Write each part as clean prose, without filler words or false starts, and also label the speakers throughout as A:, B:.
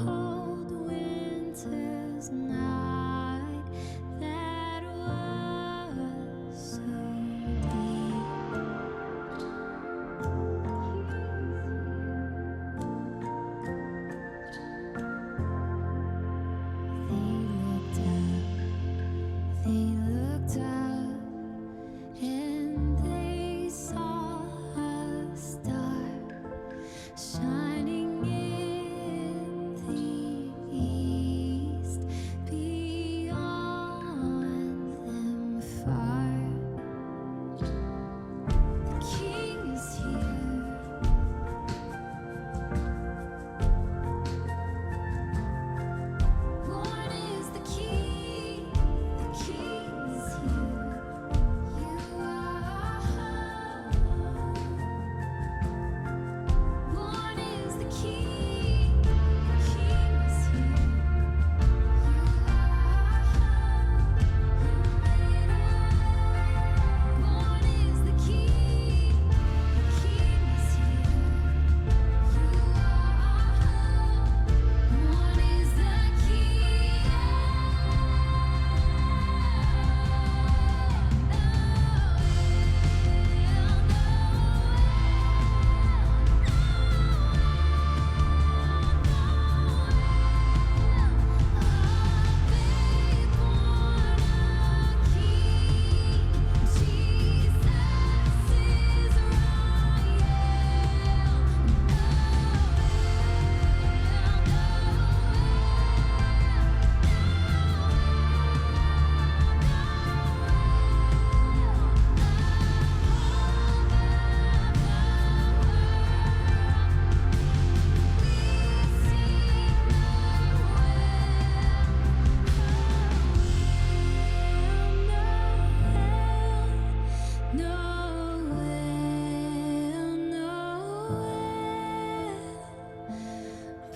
A: cold winter's night that was so deep. They looked up and they saw a star shining in the east, beyond them far. The king is here. Born is the king. The king is here. You are home. Born is the king. The king is here. You are home. You made a way. Born is the king. The king is here. You are home. Born is the king.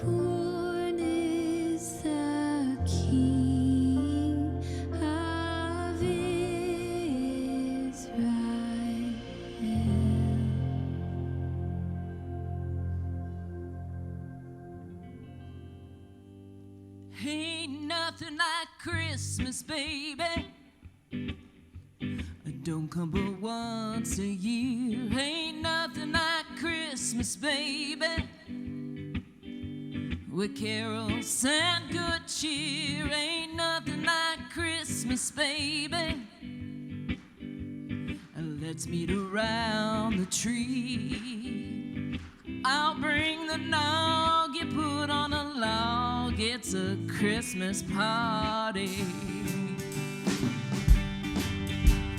A: Born is the King of Israel.
B: Ain't nothing like Christmas, baby. It don't come but once a year. Ain't nothing like Christmas, baby. With carols and good cheer. Ain't nothing like Christmas, baby. And let's meet around the tree. I'll bring the nog, you put on a log. It's a Christmas party.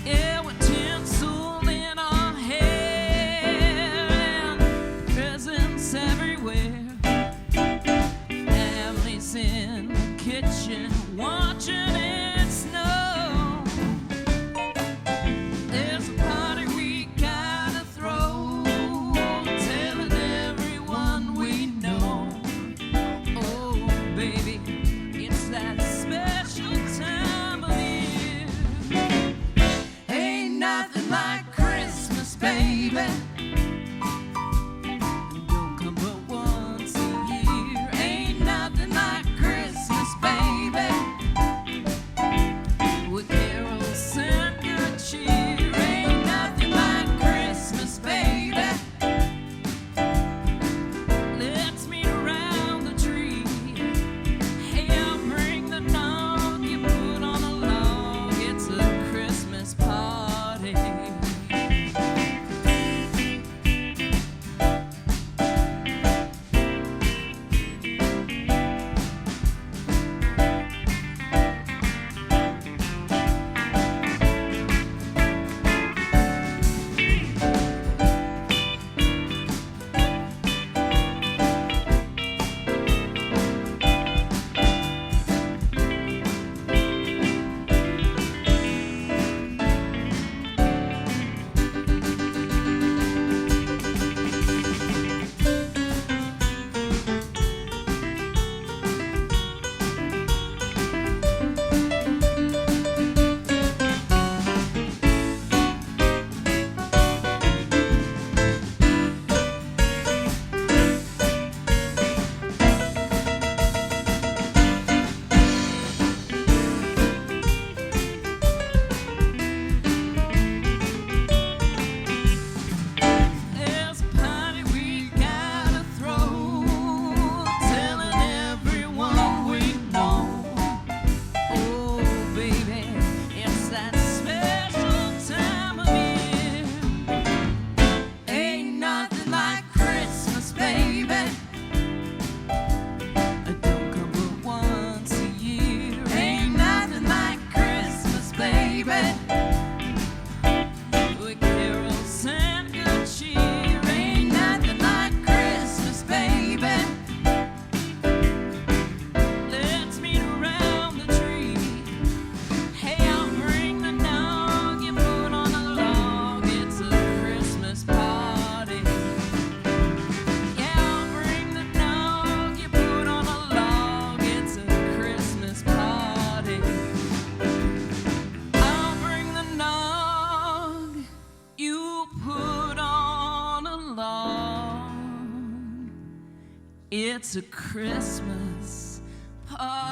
B: Yeah, with tinsel in our hair and presents everywhere. Families in the kitchen watching it snow. There's a party we gotta throw, telling everyone we know. Oh, baby, it's that special time. it's a Christmas party.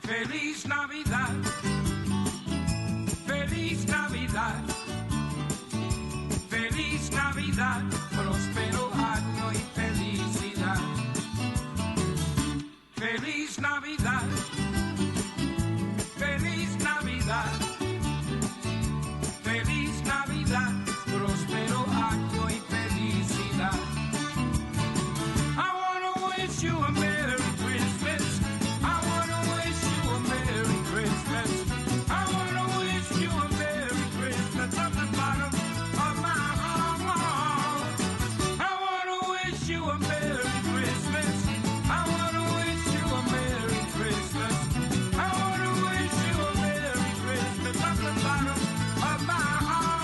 C: Feliz Navidad, Feliz Navidad, Feliz Navidad, próspero año y felicidad. Feliz Navidad, Feliz Navidad, Feliz Navidad, próspero año y felicidad. I wanna wish you a Merry Christmas. I wanna wish you a Merry Christmas. I wanna wish you a Merry Christmas from the bottom of my heart. I wanna wish you a Merry Christmas. I wanna wish you a Merry Christmas. I wanna wish you a Merry Christmas from the bottom of my heart.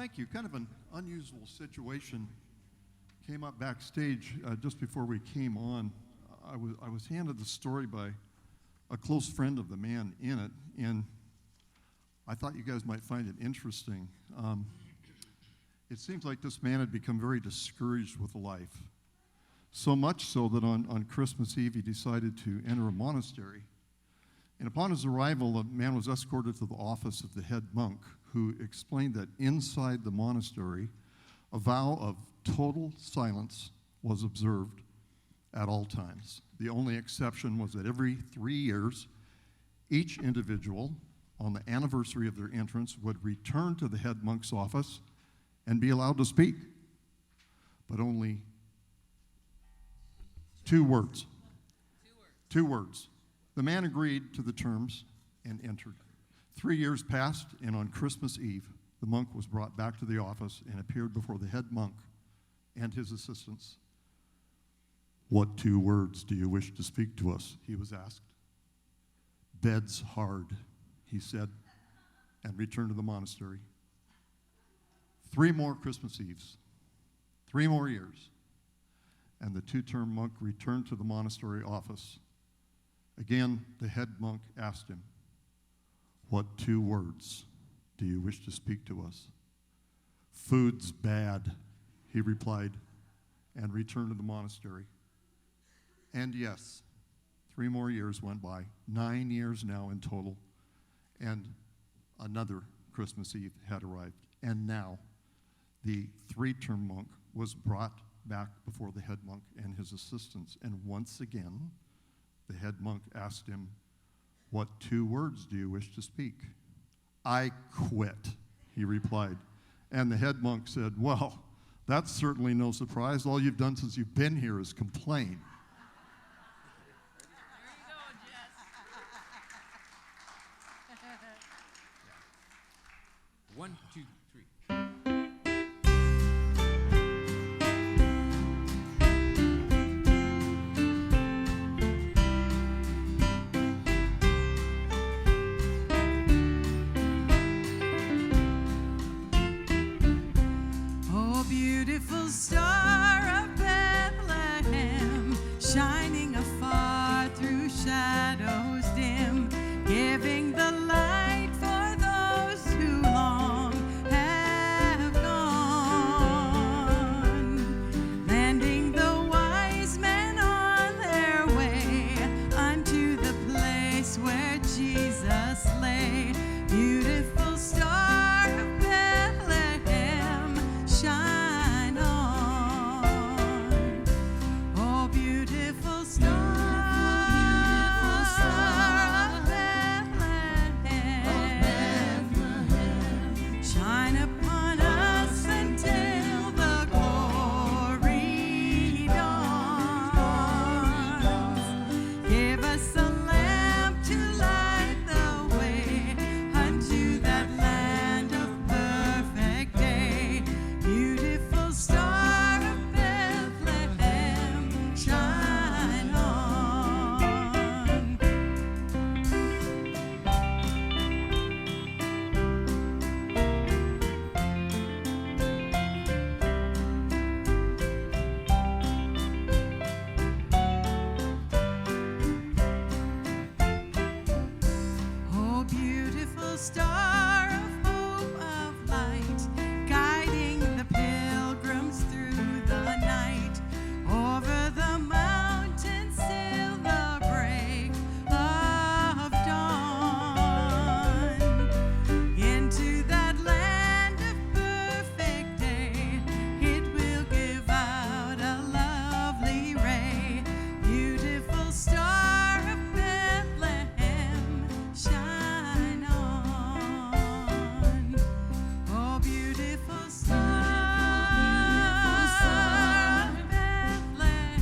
D: thank you. Kind of an unusual situation came up backstage just before we came on. I was handed the story by a close friend of the man in it, and I thought you guys might find it interesting. It seems like this man had become very discouraged with life, so much so that on Christmas Eve he decided to enter a monastery. And upon his arrival, the man was escorted to the office of the head monk, who explained that inside the monastery, a vow of total silence was observed at all times. The only exception was that every 3 years, each individual, on the anniversary of their entrance, would return to the head monk's office and be allowed to speak, but only 2 words. 2 words. The man agreed to the terms and entered. 3 years passed, and on Christmas Eve, the monk was brought back to the office and appeared before the head monk and his assistants. "What 2 words do you wish to speak to us?" he was asked. "Bed's hard," he said, and returned to the monastery. 3 more Christmas Eves, 3 more years, and the 2-term monk returned to the monastery office. Again, the head monk asked him, "What 2 words do you wish to speak to us?" "Food's bad," he replied, and returned to the monastery. And yes, 3 more years went by, 9 years now in total, and another Christmas Eve had arrived. And now, the 3-term monk was brought back before the head monk and his assistants. And once again, the head monk asked him, "What 2 words do you wish to speak?" "I quit," he replied. And the head monk said, "Well, that's certainly no surprise. All you've done since you've been here is complain."
B: There you go, Jess.
C: 1, 2, 3.
B: Oh, beautiful star of Bethlehem, shining afar through shadows dim, giving the light for those who long have gone, landing the wise men on their way unto the place where Jesus lay. Beautiful star of Bethlehem, shine on. Oh, beautiful star of Bethlehem, shine upon us until the glory dawns. Give us a lamp to light the way unto that land of perfect day. Beautiful star of Bethlehem, shine on. Oh, beautiful star of hope of light, guiding the pilgrims through the night, over the mountains till the break of dawn, into that land of perfect day. It will give out a lovely ray. Beautiful star of Bethlehem, shine on. Oh, beautiful star of Bethlehem,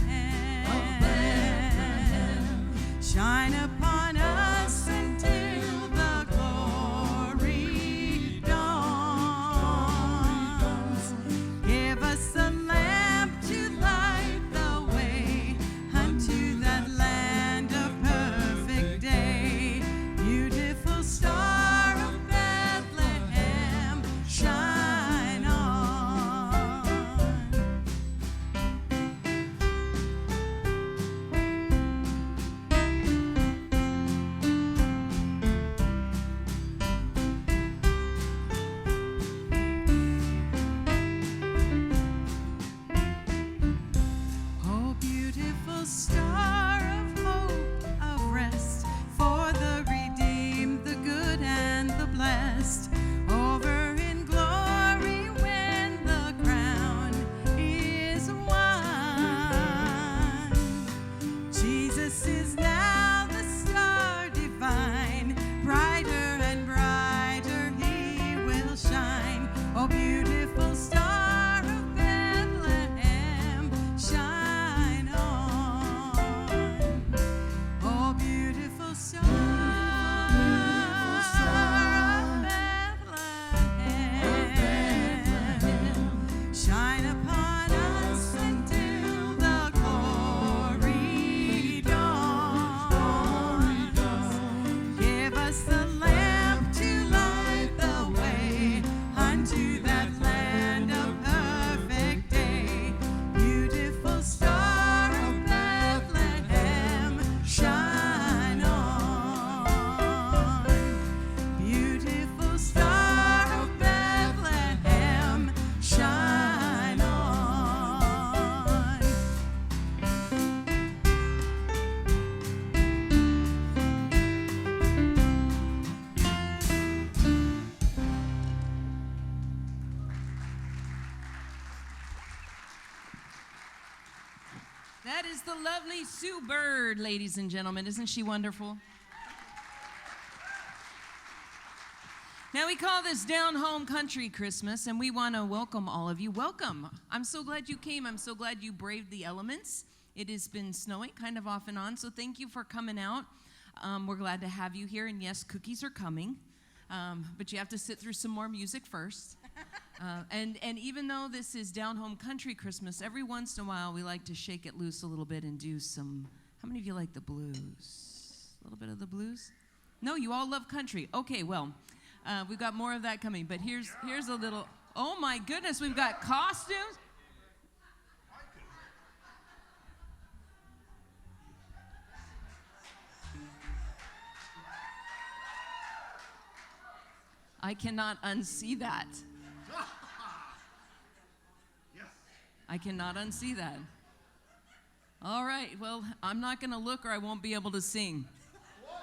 B: shine upon us until the glory dawns. Give us a lamp to light the way unto that land of perfect day. Beautiful star of Bethlehem, shine Jesus is now the star divine. Brighter and brighter he will shine. Oh, beautiful star of Bethlehem, shine on. Oh, beautiful star of Bethlehem, shine upon us until the glory dawns. Give us the lamp to light the way unto that land of perfect day. Beautiful star of Bethlehem, shine on. Beautiful star of Bethlehem, shine on.
E: That is the lovely Sue Bird, ladies and gentlemen. Isn't she wonderful? Now, we call this Down Home Country Christmas, and we want to welcome all of you. Welcome. I'm so glad you came. I'm so glad you braved the elements. It has been snowing kind of off and on, so thank you for coming out. We're glad to have you here, and yes, cookies are coming, but you have to sit through some more music first. And even though this is Down Home Country Christmas, every once in a while we like to shake it loose a little bit and do some, how many of you like the blues? A little bit of the blues? No, you all love country. Okay, well, we've got more of that coming, but here's a little, oh my goodness, we've got costumes. I cannot unsee that. I cannot unsee that. All right, well, I'm not going to look or I won't be able to sing.
D: 1,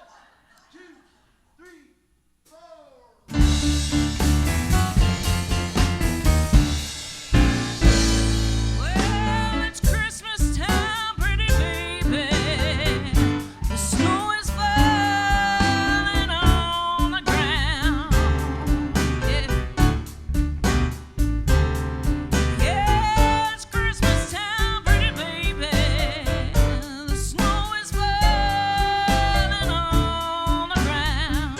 D: 2, 3, 4.
E: Well, it's Christmas time, pretty baby. The snow is falling on the ground. Yeah, it's Christmas time, pretty baby. The snow is falling on the ground.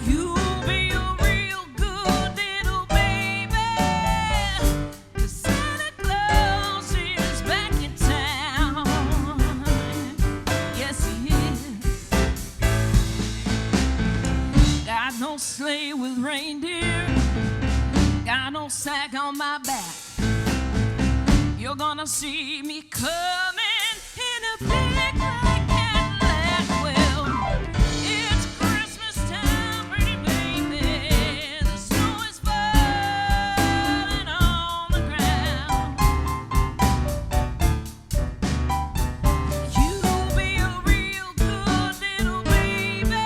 E: You'll be a real good little baby, 'cause Santa Claus is back in town. Yes, he is. Got no sleigh with reindeer, got no sack on my back. You're gonna see me coming in a big black Cadillac. Well, it's Christmas time, pretty baby. The snow is falling on the ground. You'll be a real good little baby,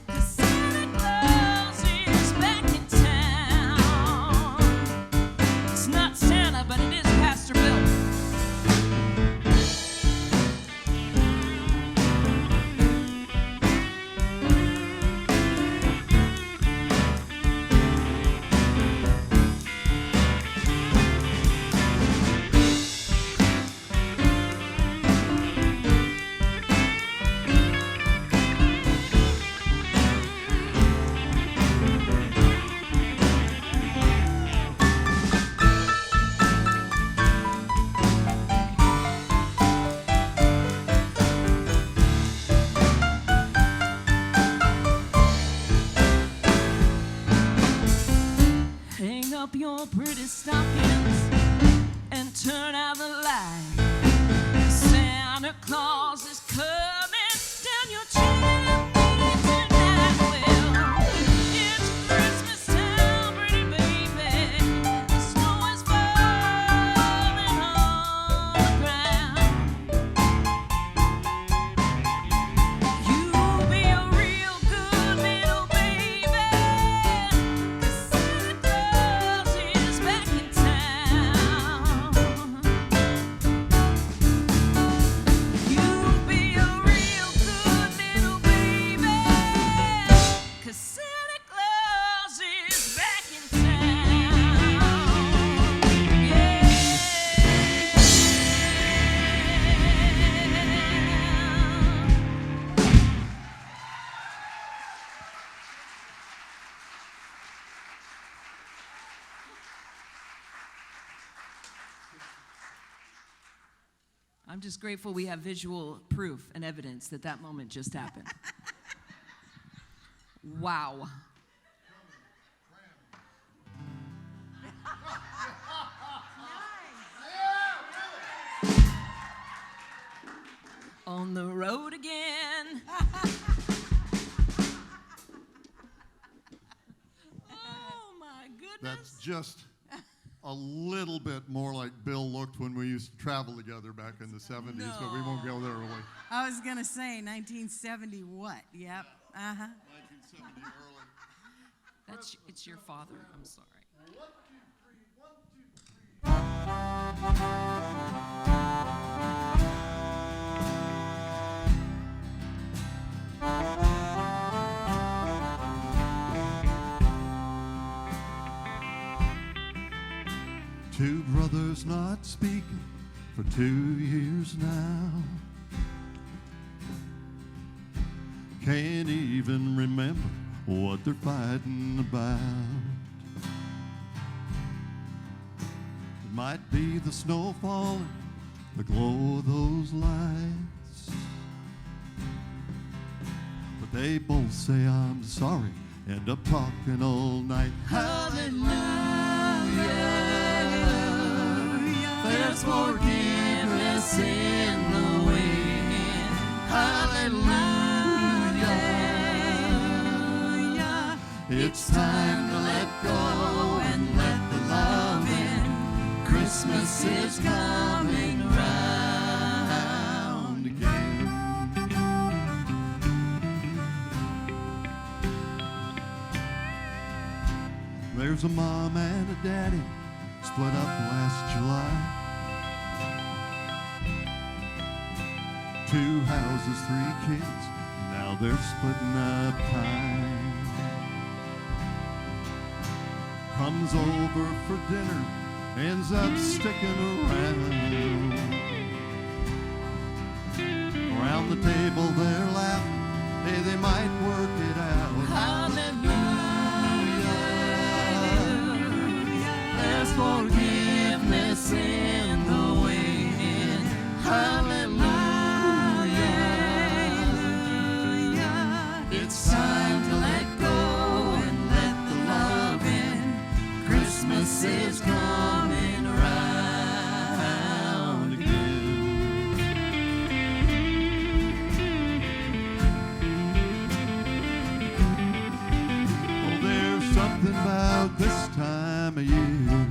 E: 'cause Santa Claus is back in town. It's not Santa, but it is Pastor Bill. I'm just grateful we have visual proof and evidence that that moment just happened. Wow. On the road again. Oh my goodness.
D: That's just a little bit more like Bill looked when we used to travel together back in the 70s, but we won't go there early.
B: I was going to say 1970 what? Yep. Uh-huh.
D: 1970 early.
E: It's your father. I'm sorry.
D: 1, 2, 3, 1, 2, 3. Two brothers not speaking for 2 years now. Can't even remember what they're fighting about. It might be the snow falling, the glow of those lights, but they both say I'm sorry, end up talking all night. Hallelujah. There's forgiveness in the wind. Hallelujah. It's time to let go and let the love in. Christmas is coming round again. There's a mom and a daddy split up last July. 2 houses, 3 kids, now they're splitting up time. Comes over for dinner, ends up sticking around. Around the table they're laughing, hey, they might work it out. Hallelujah. There's forgiveness in the wind. Hallelujah. It's time to let go and let the love in. Christmas is coming around again. Oh, there's something about this time of year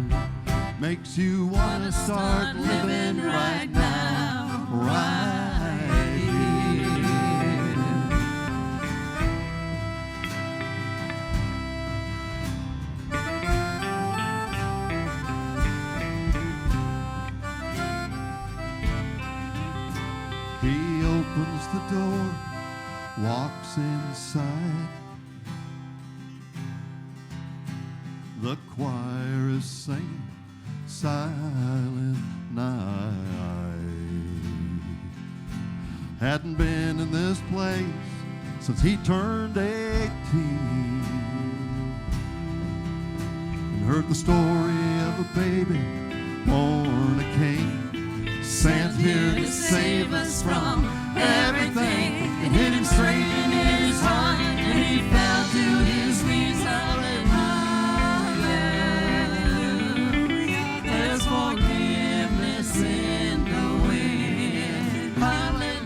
D: makes you want to start living right now, right here. He opens the door, walks inside. The choir is singing Silent Night. Hadn't been in this place since he turned 18 and heard the story of a baby born a king, sent here to save us from everything. It hit him straight in his heart and he fell to his knees. Hallelujah. There's forgiveness in the wind. Hallelujah.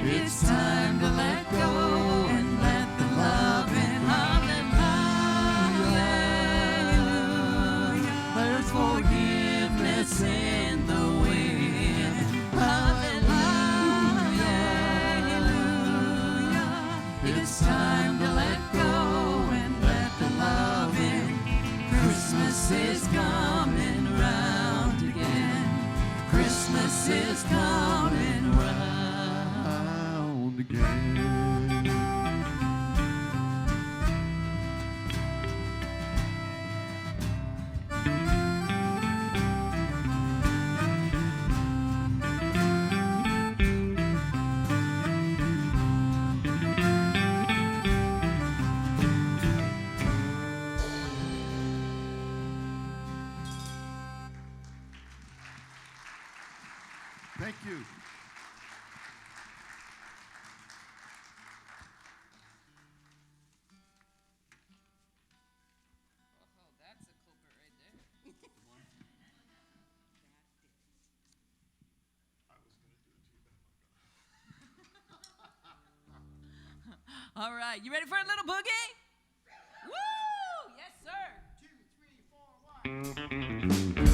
D: It's time to let go and let the love in. Hallelujah. There's forgiveness in the wind. Hallelujah. It's time to let go and let the love in. Christmas is coming round again. Christmas is coming round again. Thank you.
E: Oh, that's a culprit right there. All right, you ready for a little boogie? Woo! Yes, sir. 2, 3, 4, 1.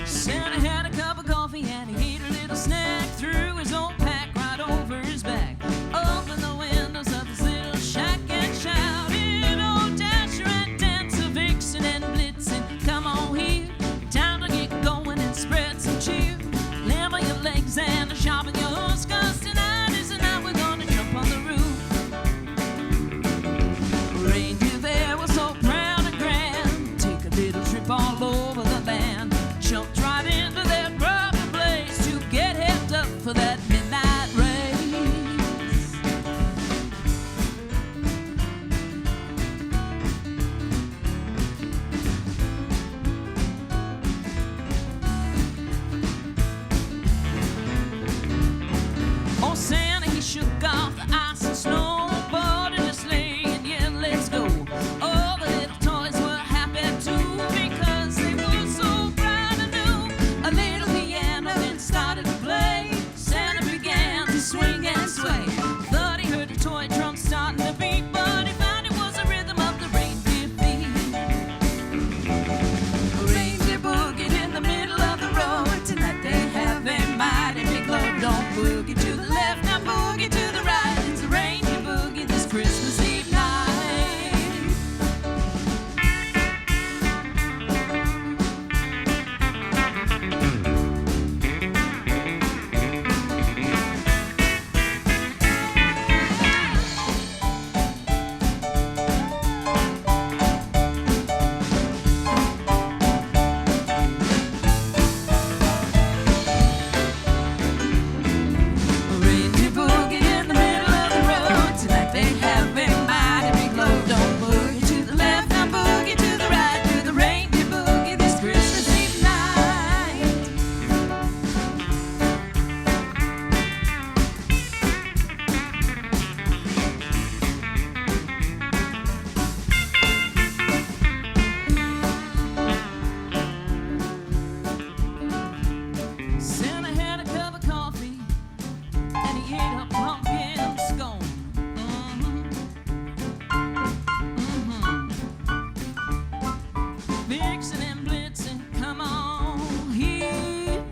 E: Santa had a cup of coffee and he ate a little snack. Threw his old pack right over his back. Opened the windows of his little shack and shouted, "Oh, Dasher and Dancer, Vixen and Blitzen, come on here. Time to get going and spread some cheer. Level your legs and sharpen your hooves, 'cause tonight is the night we're gonna jump on the roof." Reindeer there was so proud and grand. Take a little trip all over the land. Jumped right into their rubber blaze to get hepped up for that midnight race. Oh, Santa, he shook off the ice and snow, boarded a sleigh and yelled, "Let's go." Oh, the little toys were happy too, because they were so bright and new. A little piano then started to play. Santa began to swing and sway. Thought he heard a toy drum starting to beat, but he found it was the rhythm of the reindeer feet. Reindeer boogied in the middle of the road. Tonight they have a mighty big load. Don't boogie to the left, now boogie to the right. It's a reindeer boogie this Christmas Eve night. Reindeer boogie in the middle of the road. Tonight they have a mighty big load. Don't boogie to the left, now boogie to the right. Do the reindeer boogie this Christmas Eve night. Santa had a cup of coffee and he ate a pumpkin scone. Vixen and Blitzen, come on here.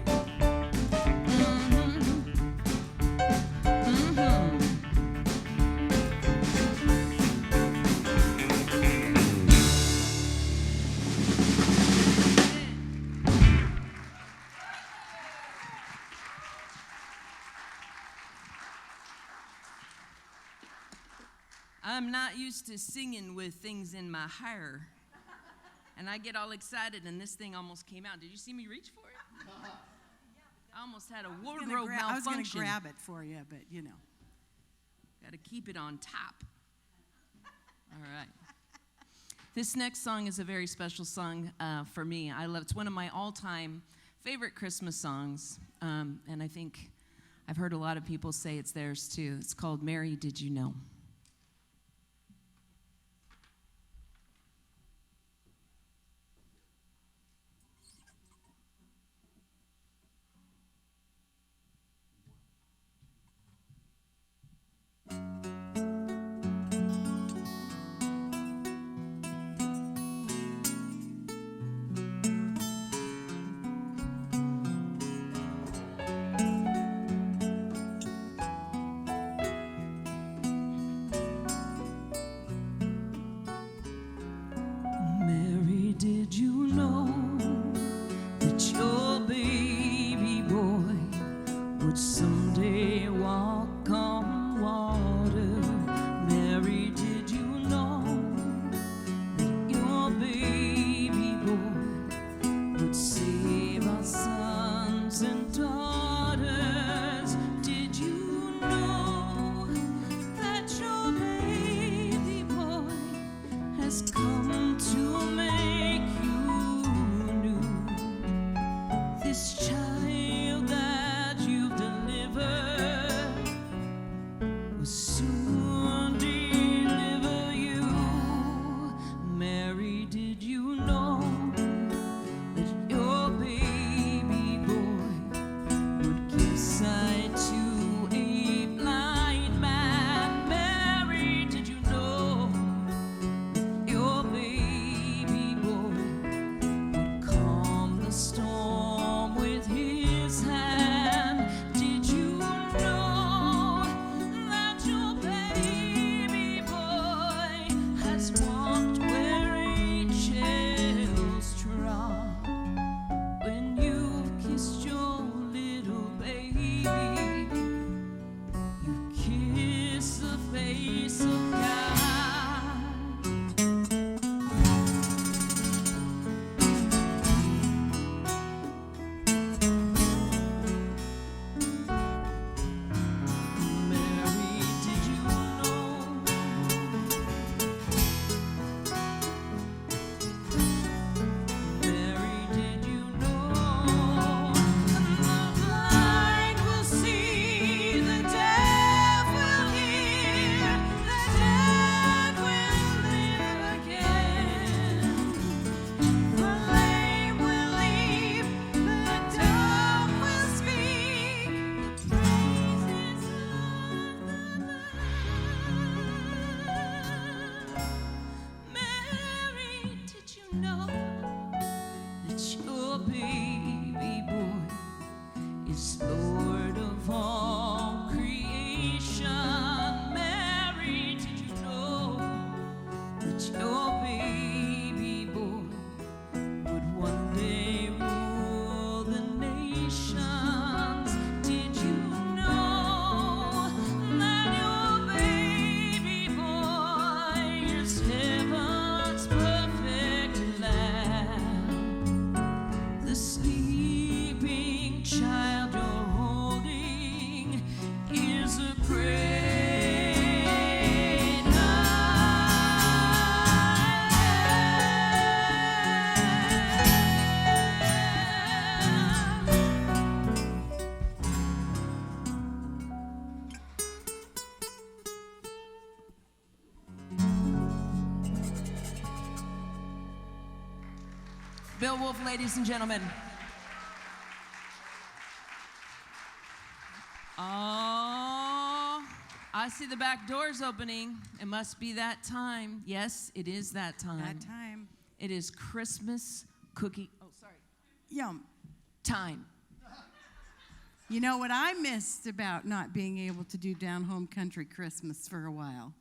E: I'm not used to singing with things in my hair. And I get all excited, and this thing almost came out. Did you see me reach for it? I almost had a wardrobe
B: I was going to
E: malfunction.
B: grab it for you, but you know.
E: Got to keep it on top. All right. This next song is a very special song for me. It's one of my all-time favorite Christmas songs, and I think I've heard a lot of people say it's theirs too. It's called "Mary, Did You Know?" Bill Wolf, ladies and gentlemen. Oh, I see the back doors opening. It must be that time. Yes, it is that time.
B: That time.
E: It is Christmas cookie. Oh, sorry.
B: Yum.
E: Time.
B: You know what I missed about not being able to do Down Home Country Christmas for a while?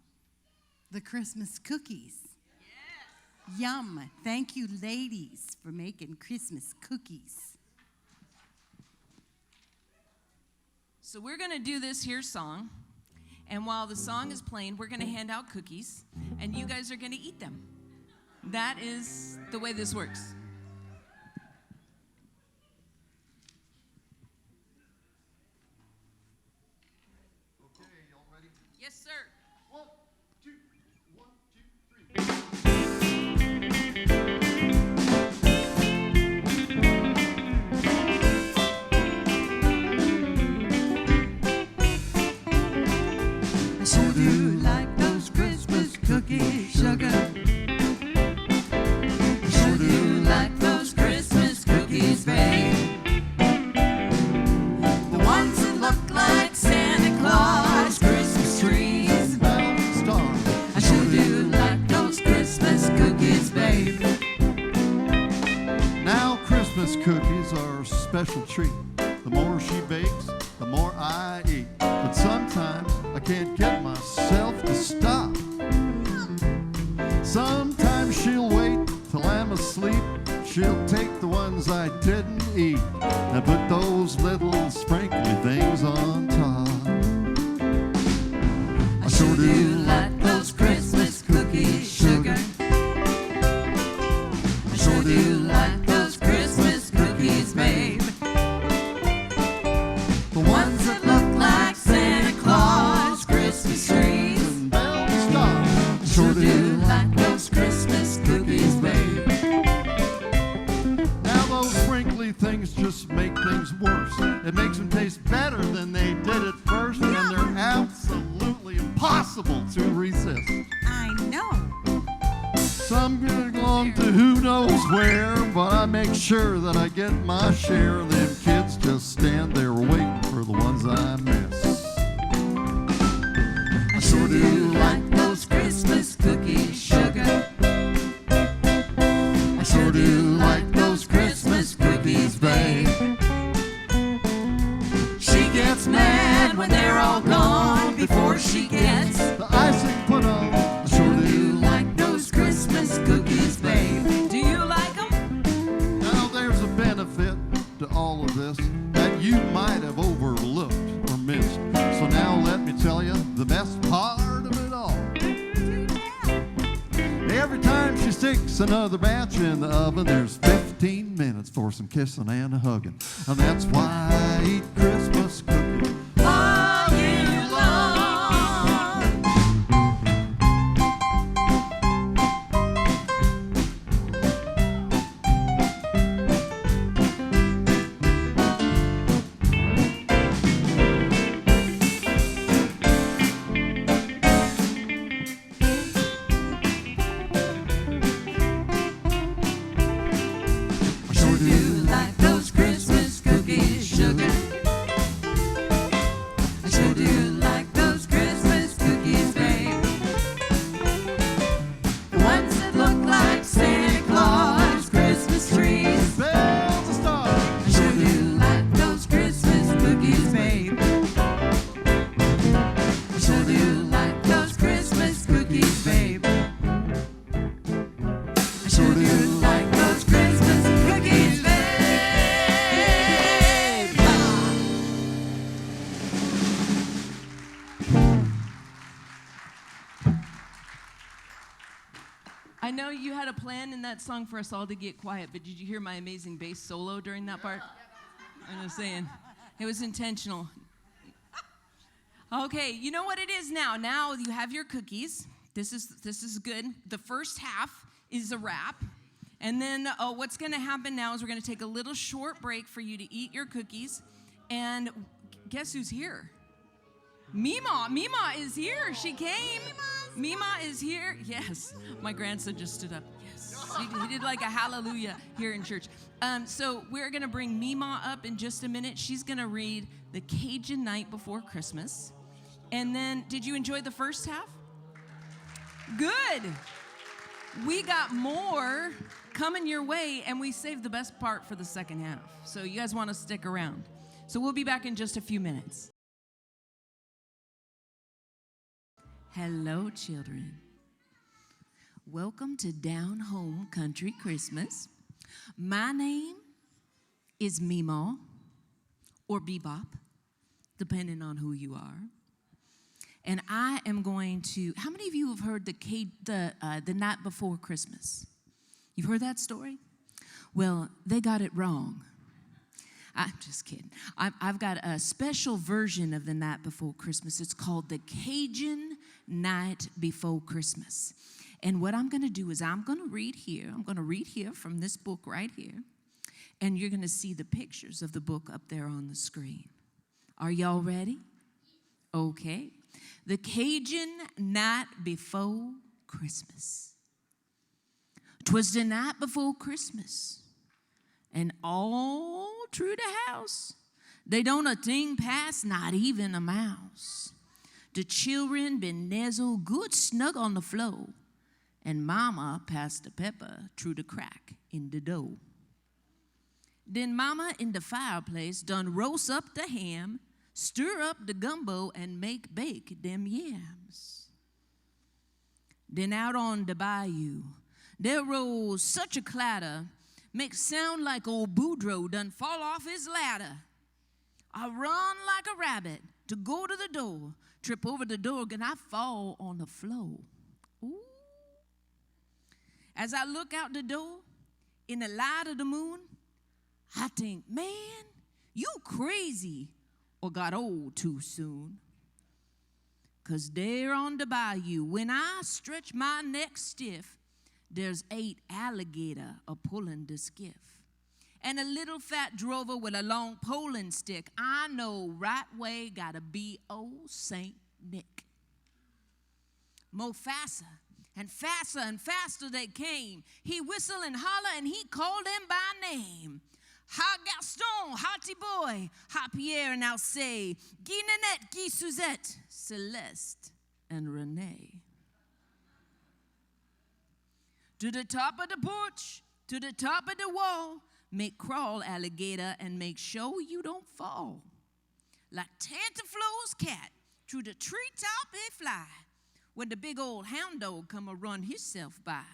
B: The Christmas cookies. Yes. Yum. Thank you, ladies, for making Christmas cookies.
E: So we're going to do this here song. And while the song is playing, we're going to hand out cookies. And you guys are going to eat them. That is the way this works.
D: Okay, y'all ready?
E: Yes, sir.
D: 1, 2, 1, 2, 3.
B: I sure do like those Christmas cookies, sugar. I sure do like those Christmas cookies, babe. The ones that look like Santa Claus Christmas trees.
D: Star.
B: I sure do like those Christmas cookies, babe.
D: Now Christmas cookies are a special treat. The more she bakes, the more I eat. But sometimes I can't get myself to stop. Sometimes she'll wait till I'm asleep. She'll take the ones I didn't eat and put those little sprinkly things on top.
B: I sure do like those Christmas cookies, sugar. I sure do like those Christmas cookies, babe. The ones that look like Santa Claus Christmas trees.
D: And bell stop.
B: I sure do like those Christmas cookies, babe.
D: Now those sprinkly things just make things worse. It makes them taste better than they did at first, and they're absolutely impossible to resist.
B: I know.
D: Some belong to who knows where, but I make sure that I get my share. Them kids just stand there waiting for the ones I miss.
B: I sure do like those Christmas cookies, sugar. I sure do like those Christmas cookies, babe. She gets mad when they're all gone before she gets.
D: The icing put on. I
B: Sure do like those Christmas cookies, babe.
E: Do you like them?
D: Now there's a benefit to all of this that you might have overlooked or missed. So now let me tell you the best part of it all. Every time she sticks another batch in the oven, there's 15 minutes for some kissing and a hugging. And that's why I eat Christmas cookies all year long.
B: I sure do like those Christmas cookies, sugar. I sure do like those Christmas cookies, babe. The ones that look like Santa Claus Christmas trees.
D: Bells and stars.
B: I sure do like those Christmas cookies, babe. I sure do like those Christmas cookies, babe. I sure do like those Christmas cookies, babe.
E: I know you had a plan in that song for us all to get quiet, but did you hear my amazing bass solo during that part? I'm just saying. It was intentional. Okay, you know what it is now. Now you have your cookies. This is good. The first half is a wrap. And then what's going to happen now is we're going to take a little short break for you to eat your cookies. And guess who's here? Mima. Mima is here. She came. Mima is here. Yes. My grandson just stood up. Yes. He did like a hallelujah here in church. So we're going to bring Mima up in just a minute. She's going to read The Cajun Night Before Christmas. And then, did you enjoy the first half? Good. We got more coming your way, and we saved the best part for the second half. So you guys want to stick around. So we'll be back in just a few minutes. Hello, children. Welcome to Down Home Country Christmas. My name is Meemaw, or Bebop, depending on who you are. And I am going to, how many of you have heard the Night Before Christmas? You've heard that story? Well, they got it wrong. I'm just kidding. I've got a special version of the Night Before Christmas. It's called The Cajun Night Before Christmas. And what I'm going to do is I'm going to read here. I'm going to read here from this book right here. And you're going to see the pictures of the book up there on the screen. Are y'all ready? Okay. The Cajun Night Before Christmas. 'Twas the night before Christmas, and all through the house, they don't a thing pass, not even a mouse. The children been nuzzled good snug on the floor, and Mama passed the pepper through the crack in the dough. Then Mama in the fireplace done roast up the ham, stir up the gumbo, and bake them yams. Then out on the bayou, there rose such a clatter, make sound like old Boudreaux done fall off his ladder. I run like a rabbit to go to the door, trip over the door, and I fall on the floor. Ooh. As I look out the door, in the light of the moon, I think, man, you crazy or got old too soon. 'Cause there on the bayou, when I stretch my neck stiff, there's 8 alligator a-pulling the skiff. And a little fat drover with a long polling stick. I know right way gotta be old Saint Nick. Mo faster and faster and faster they came. He whistle and holler and he called them by name. Ha Gaston, Hati Boy, Ha Pierre and Alcé, Guy Nanette, Guy Suzette, Celeste and Renee. To the top of the porch, to the top of the wall, make crawl, alligator, and make sure you don't fall. Like Tantaflo's cat, through the treetop he fly, when the big old hound dog come a run himself by.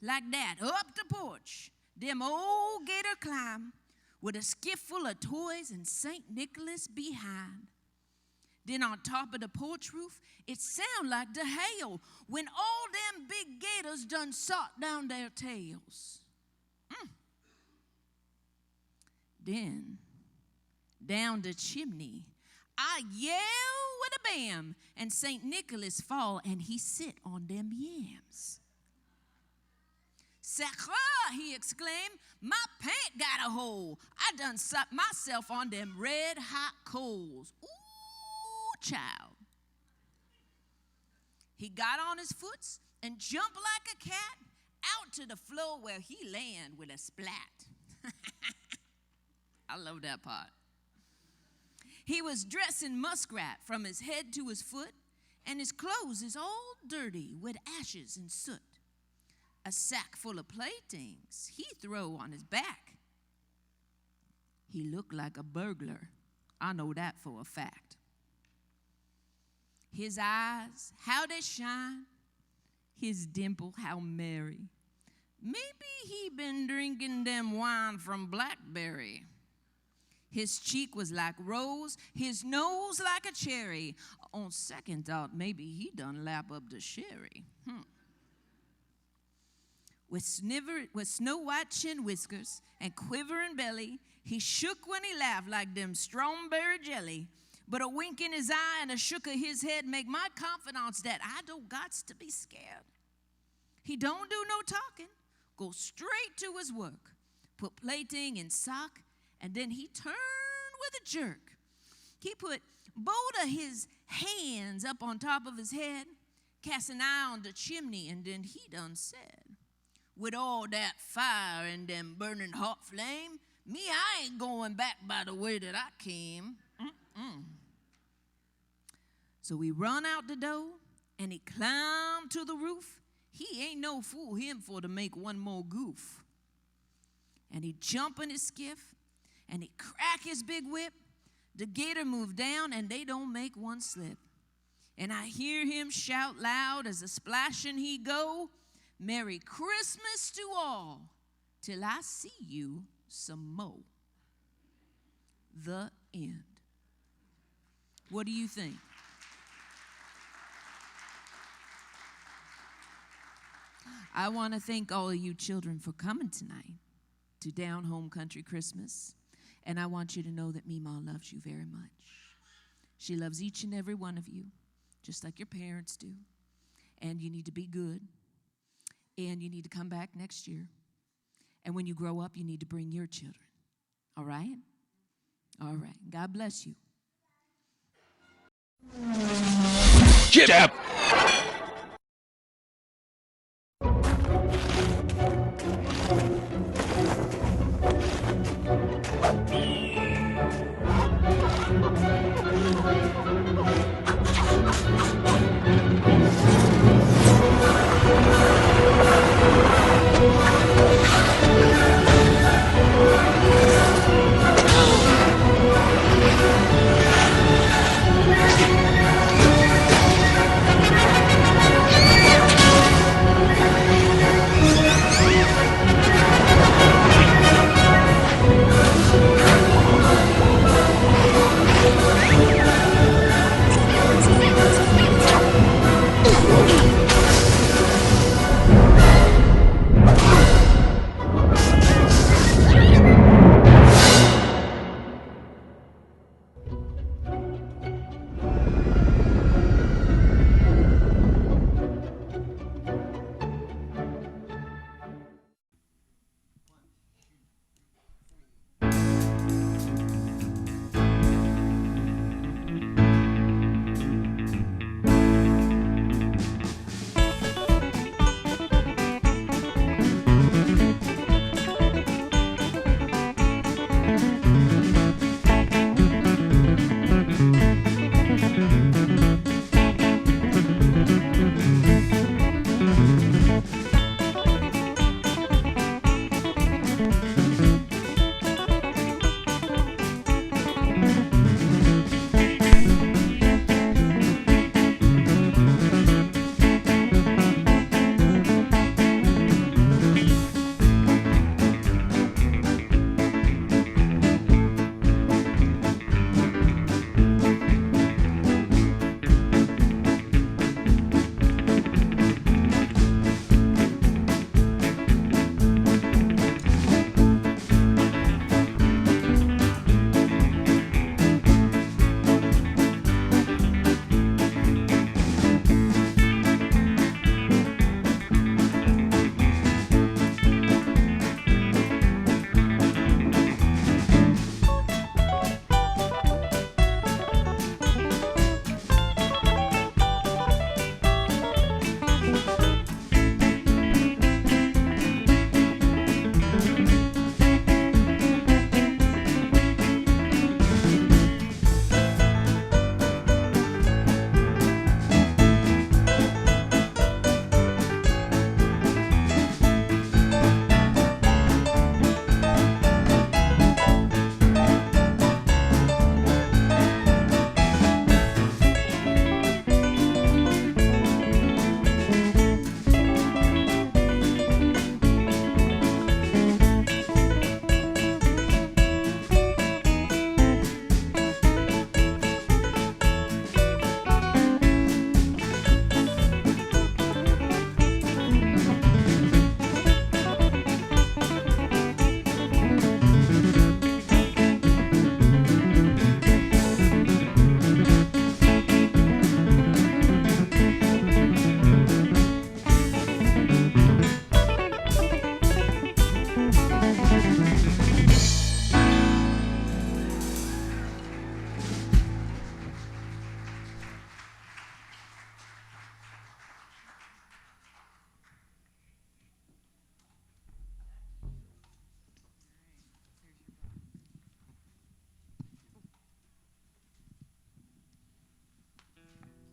E: Like that, up the porch, them old gator climb, with a skiff full of toys and St. Nicholas behind. Then on top of the porch roof, it sound like the hail when all them big gators done sot down their tails. Then, down the chimney, I yell with a bam, and St. Nicholas fall and he sit on them yams. Sacre, he exclaimed, my pant got a hole. I done sucked myself on them red hot coals. Ooh, child. He got on his foots and jumped like a cat out to the floor where he land with a splat. I love that part. He was dressed in muskrat from his head to his foot, and his clothes is all dirty with ashes and soot. A sack full of playthings he throw on his back. He looked like a burglar. I know that for a fact. His eyes, how they shine. His dimple, how merry. Maybe he been drinking them wine from Blackberry. His cheek was like rose, his nose like a cherry. On second thought, maybe he done lap up the sherry. With snow white chin whiskers and quivering belly, he shook when he laughed like them strawberry jelly. But a wink in his eye and a shook of his head make my confidence that I don't gots to be scared. He don't do no talking, go straight to his work, put plaything in sock, and then he turned with a jerk. He put both of his hands up on top of his head, cast an eye on the chimney, and then he done said, with all that fire and them burning hot flame, me, I ain't going back by the way that I came. So he run out the door, and he climbed to the roof. He ain't no fool him for to make one more goof. And he jump in his skiff, and he crack his big whip. The gator move down, and they don't make one slip. And I hear him shout loud as a splashing he go, Merry Christmas to all, till I see you some more. The end. What do you think? I want to thank all of you children for coming tonight to Down Home Country Christmas. And I want you to know that Meemaw loves you very much. She loves each and every one of you, just like your parents do. And you need to be good. And you need to come back next year. And when you grow up, you need to bring your children. All right? All right. God bless you.
F: Jab.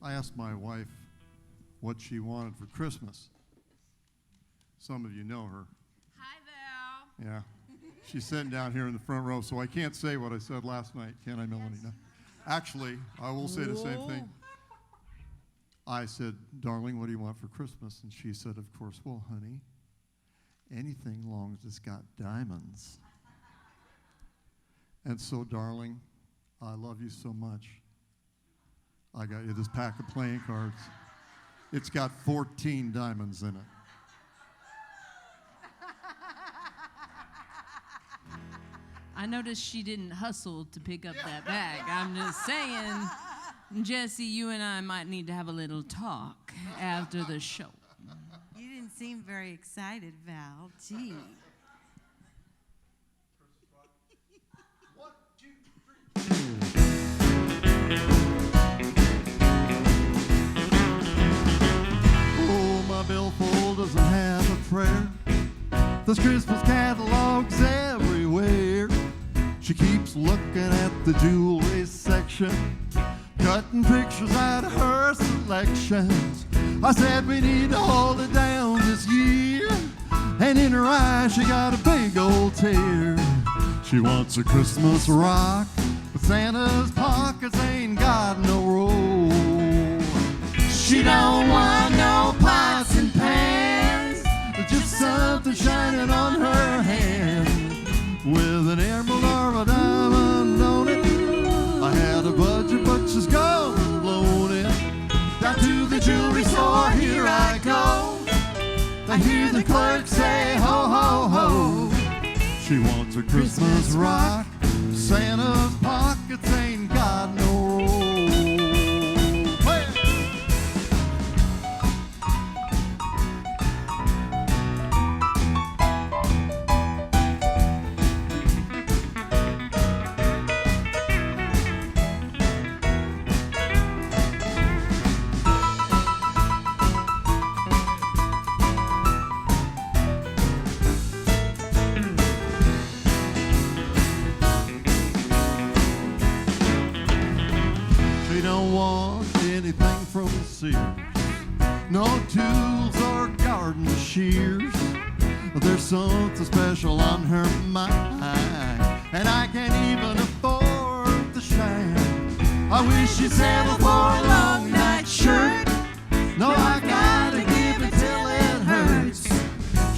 D: I asked my wife what she wanted for Christmas. Some of you know her.
E: Hi, Val.
D: Yeah. She's sitting down here in the front row, so I can't say what I said last night, can I, Melanie? No. Actually, I will say the same thing. I said, darling, what do you want for Christmas? And she said, of course, well, honey, anything long as it's got diamonds. And so, darling, I love you so much. I got you this pack of playing cards. It's got 14 diamonds in it.
E: I noticed she didn't hustle to pick up that bag. I'm just saying, Jesse, you and I might need to have a little talk after the show.
B: You didn't seem very excited, Val. Gee.
D: Oh, my billfold doesn't have a prayer. There's Christmas catalogs everywhere. She keeps looking at the jewelry section, cutting pictures out of her selections. I said we need to hold it down this year, and in her eyes she got a big old tear. She wants a Christmas rock, but Santa's pockets ain't got no roll. She don't want no pots and pans, just something shining on her hand, with an emerald or a diamond on it. I had a budget, but she's gone and blown it. Down to the jewelry store, here I go. I hear the clerk say, ho, ho, ho. She wants a Christmas rock. Santa's pockets ain't got no roll. Hey! She don't want anything from Sears, no tools or garden shears. There's something special on her mind, and I can't even afford the shine. I wish she'd settle for a long night shirt. No, I gotta give it till it hurts.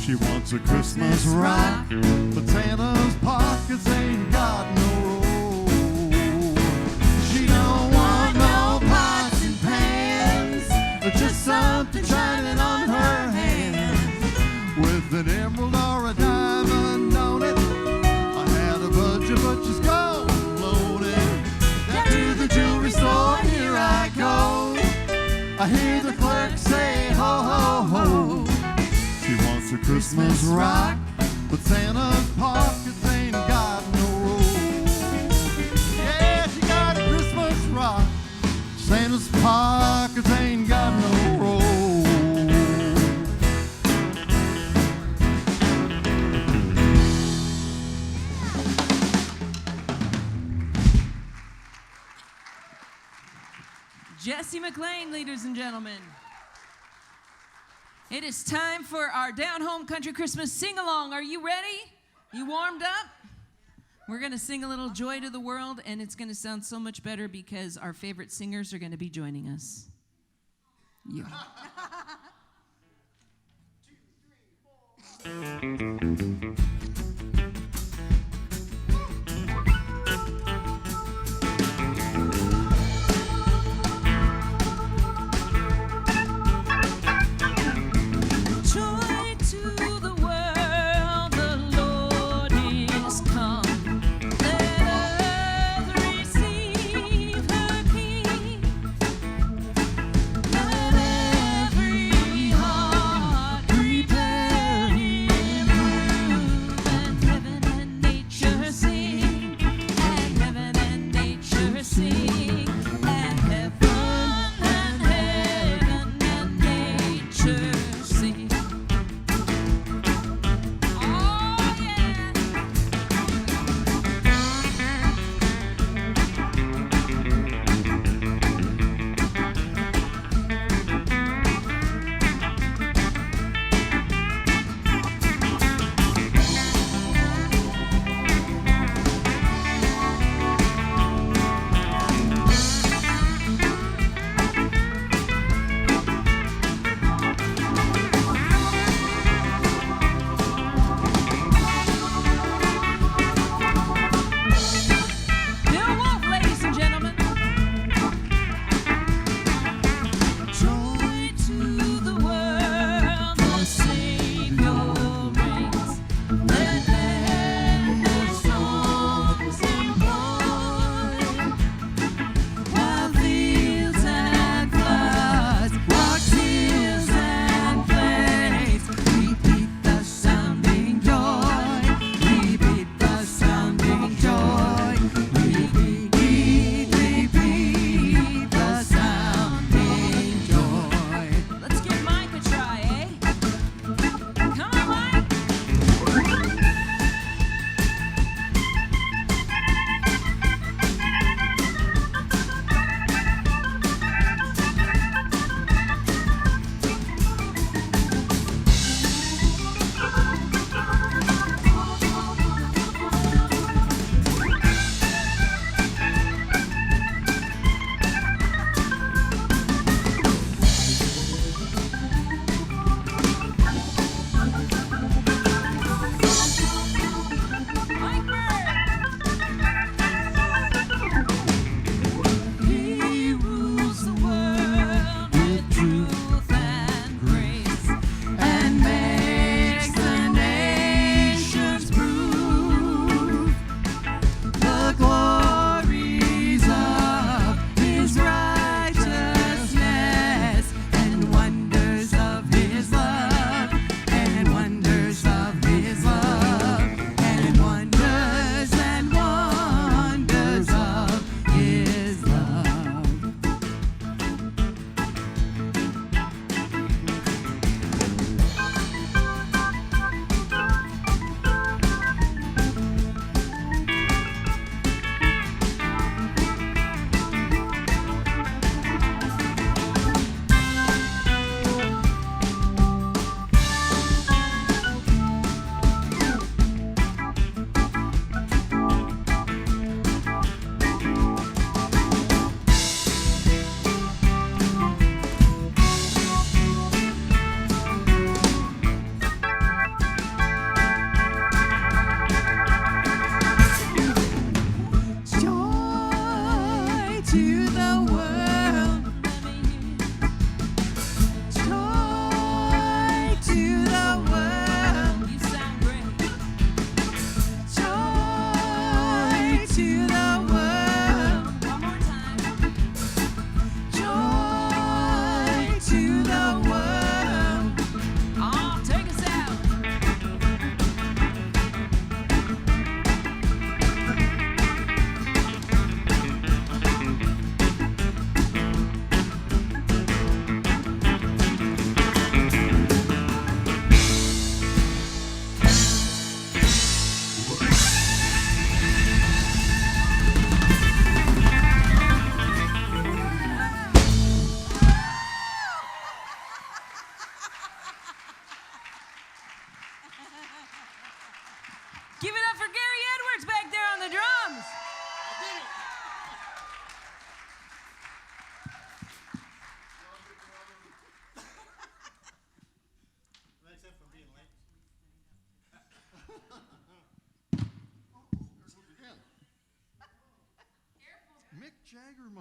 D: She wants a Christmas rock, but Santa's pockets ain't got no roll. She don't want no pots and pans, but just something shining on her hand, with an emerald or a diamond on it. I had a budget, but she's gone and blown it. Down to the jewelry store, here I go. I hear the clerk say, ho, ho, ho. She wants a Christmas rock, but Santa's pockets ain't got no roll. Yeah, she got a Christmas rock. Santa's pockets ain't got no roll.
E: Jesse McLean, ladies and gentlemen. It is time for our Down Home Country Christmas sing-along. Are you ready? You warmed up? We're going to sing a little Joy to the World, and it's going to sound so much better because our favorite singers are going to be joining us. Yeah. Joy to the world, the Lord is come. Let earth receive her King. Let every heart prepare Him room.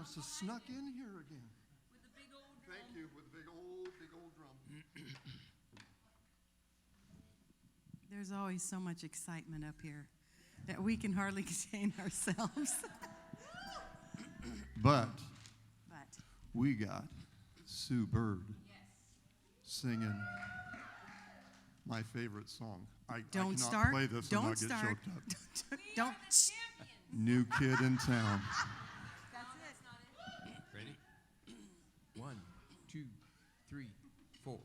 D: must have snuck in here again. Thank you, with a big old drum.
B: There's always so much excitement up here that we can hardly contain ourselves.
D: But
B: But
D: we got Sue Bird singing my favorite song. I
B: don't
D: cannot
B: start.
D: play this
B: Don't
D: and not get
B: start.
D: choked up.
B: Don't.
D: New Kid in Town.
G: Ready? 1, 2, 3, 4.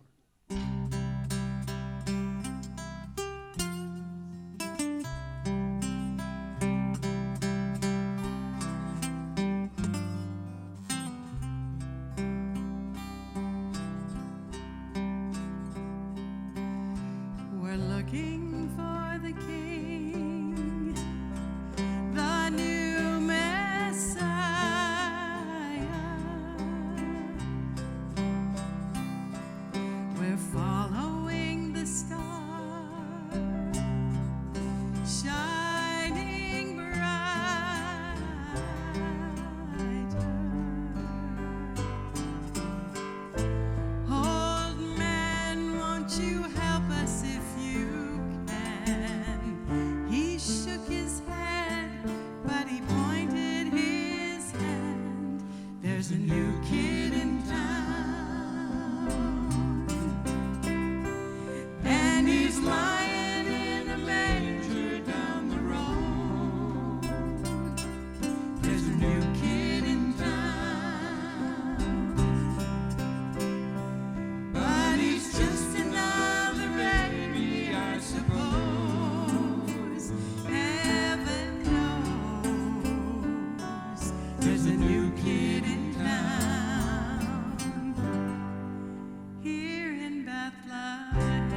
B: We're looking for the King, the new Messiah. We're following the star, shining brighter. Old man, won't you help us if you can? He shook his head, but he pointed his hand. There's a new kid in town, and he's lying in a manger down the road. There's a new kid in town, but he's just another baby, I suppose. Heaven knows there's a new kid in town here in Bethlehem.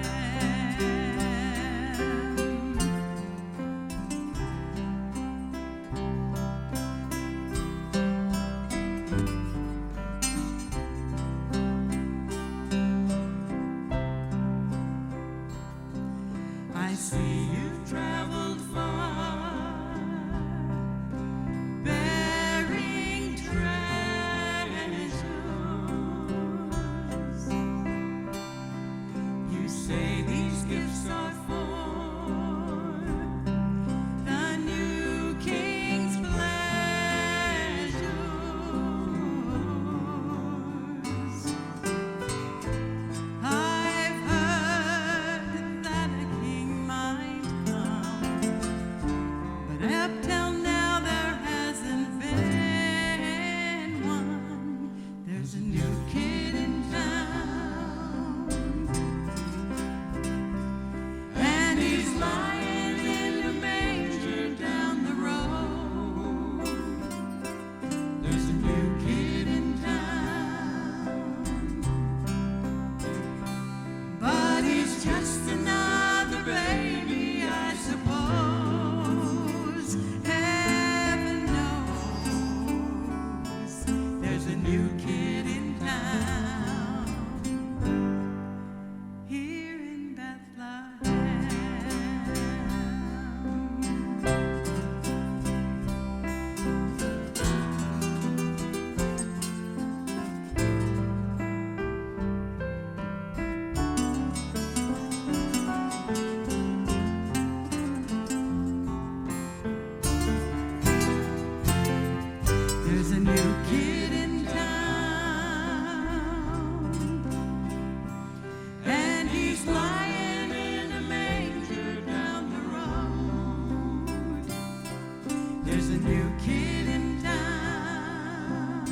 B: I see you've traveled far, bearing treasures. You say these gifts are for the new King's pleasures. I've heard that a king might come, but up till now there hasn't been one. There's a new kid in town, and he's lying in a manger down the road. There's a new kid in town, but he's just another baby, I suppose. Heaven knows there's a new kid in town here in Bethlehem. There's a new kid in town, and he's lying in a manger down the road. There's a new kid in town,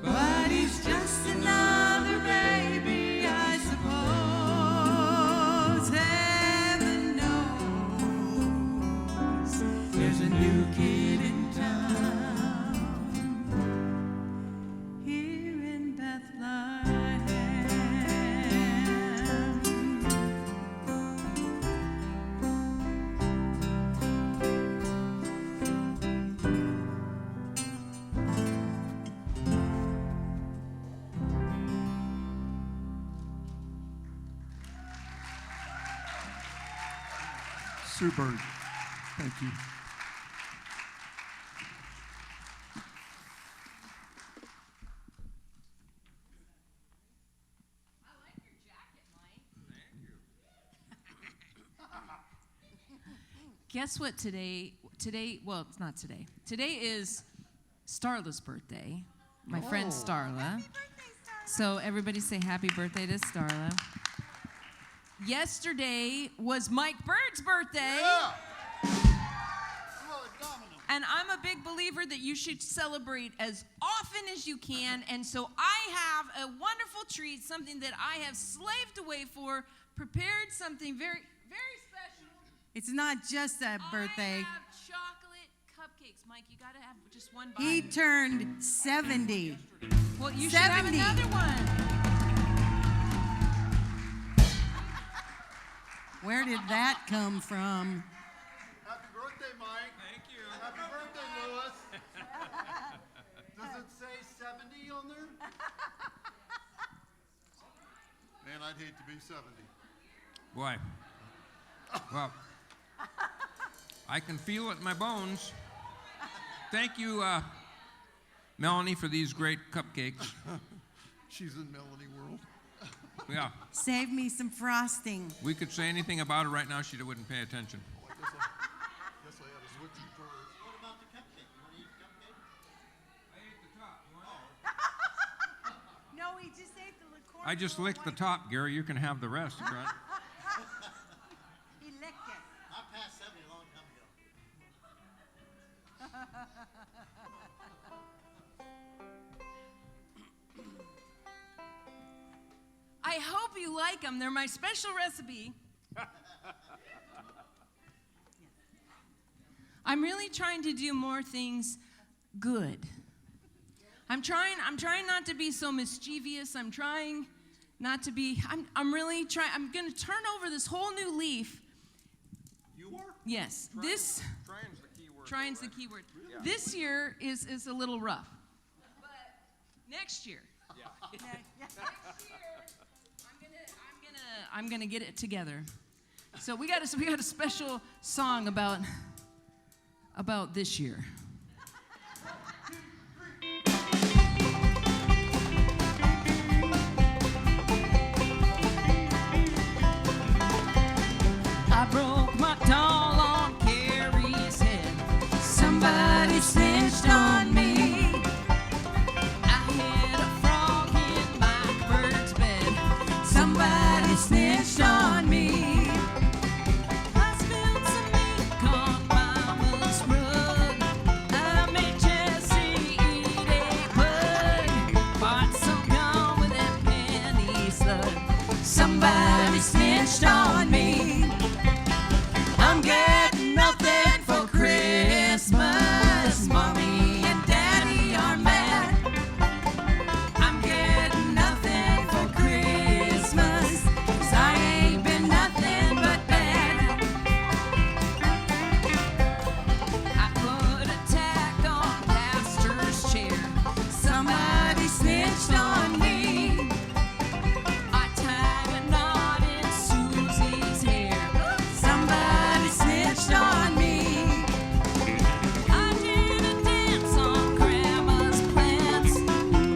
B: but he's just another baby, I suppose. Heaven knows there's a new kid in town here in Bethlehem.
D: Sue Bird, thank you.
E: Guess what today, well, it's not today. Today is Starla's birthday, my friend Starla. So everybody say happy birthday to Starla. Yesterday was Mike Bird's birthday. And I'm a big believer that you should celebrate as often as you can. And so I have a wonderful treat, something that I have slaved away for, prepared something very, very special.
B: It's not just a birthday.
E: I have chocolate cupcakes. Mike, you got to have just one bite.
B: He turned 70.
E: Well, you should have
B: 70.
E: another one.
B: Where did that come from?
D: Happy birthday, Mike.
G: Thank you.
D: Happy birthday, Lewis. Does it say 70 on there? Man, I'd hate to be 70.
G: Boy. Well, I can feel it in my bones. Thank you, Melanie, for these great cupcakes.
D: She's in Melanie world.
G: Yeah,
B: Save me some frosting.
G: we could say anything about her right now, she wouldn't pay attention.
D: I guess I had to switch it first.
H: What about the cupcake? You want to eat cupcake?
G: I ate the top.
B: No, he just ate the liqueur.
G: I just licked the top, Gary. You can have the rest. if you want.
B: He licked it.
H: I passed 70 a long time ago.
E: I hope you like them. They're my special recipe. I'm really trying to do more things good. I'm trying not to be so mischievous. I'm trying not to be, I'm really trying, I'm going to turn over this whole new leaf.
D: You are?
E: Yes, this,
G: Trying's the key word.
E: trying's the key word. This year is a little rough. But next year. Next year, I'm gonna get it together. So we got a special song about this year. I broke my doll on Carrie's head. Somebody snitched on me. I hit a frog in my bird's bed. Somebody snitched on me. I spilled some ink on Mama's rug. I made Jessie eat a bug. Bought some gum with that penny slug. Somebody snitched on me. I'm getting nothing for Christmas. Mommy and Daddy are mad. I'm getting nothing for Christmas, 'cause I ain't been nothing but bad. I put a tag on Pastor's chair. Somebody snitched on me. I tied a knot in Susie's hair. Somebody snitched on me. I did a dance on Grandma's plants.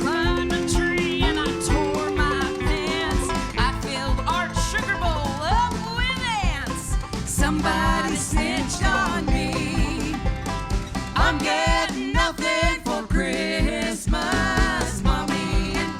E: Climbed a tree and I tore my pants. I filled Art's sugar bowl up with ants. Somebody snitched on me. I'm getting nothing for Christmas. Mommy and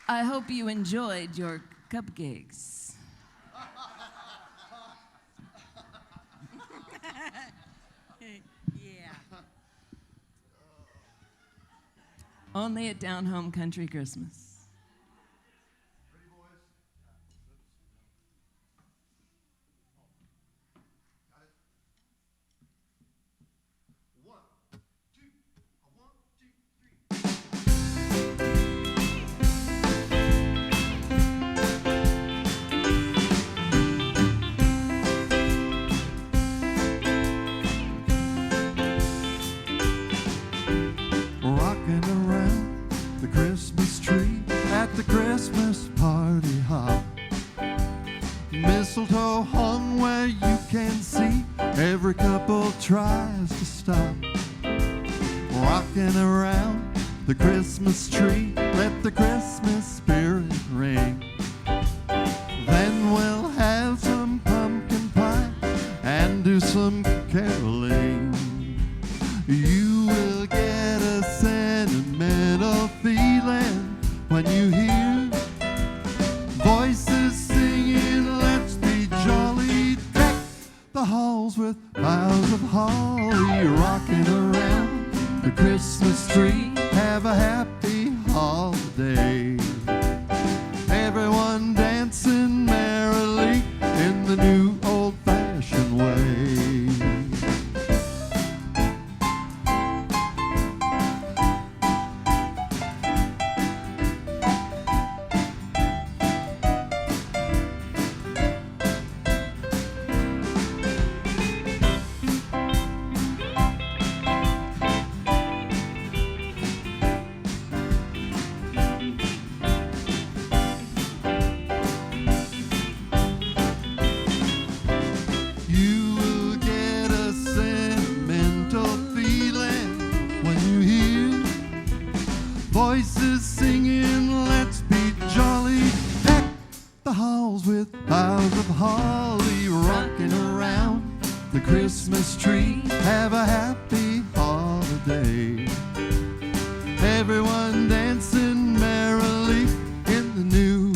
E: I hope you enjoyed your cupcakes.
B: Yeah.
E: Only at Down Home Country Christmas.
D: Rocking around the Christmas tree at the Christmas party hop. Mistletoe hung where you can see, every couple tries to stop. Rocking around the Christmas tree, let the Christmas spirit ring. Then we'll have some pumpkin pie and do some caroling. You will get a sentimental feeling when you hear voices singing, let's be jolly. Deck the halls with boughs of holly. Rocking around the Christmas tree, have a happy holiday. Everyone dancing merrily in the new old-fashioned way. You will get a sentimental feeling when you hear voices singing, let's be jolly. Deck the halls with boughs of holly. Rocking around the Christmas tree, have a happy holiday. Everyone dancing merrily in the new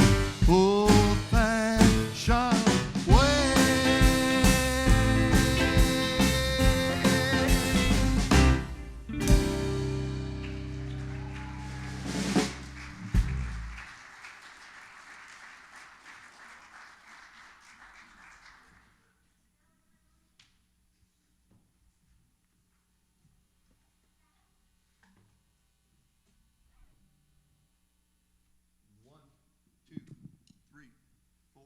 D: old-fashioned way. One, two, three, four.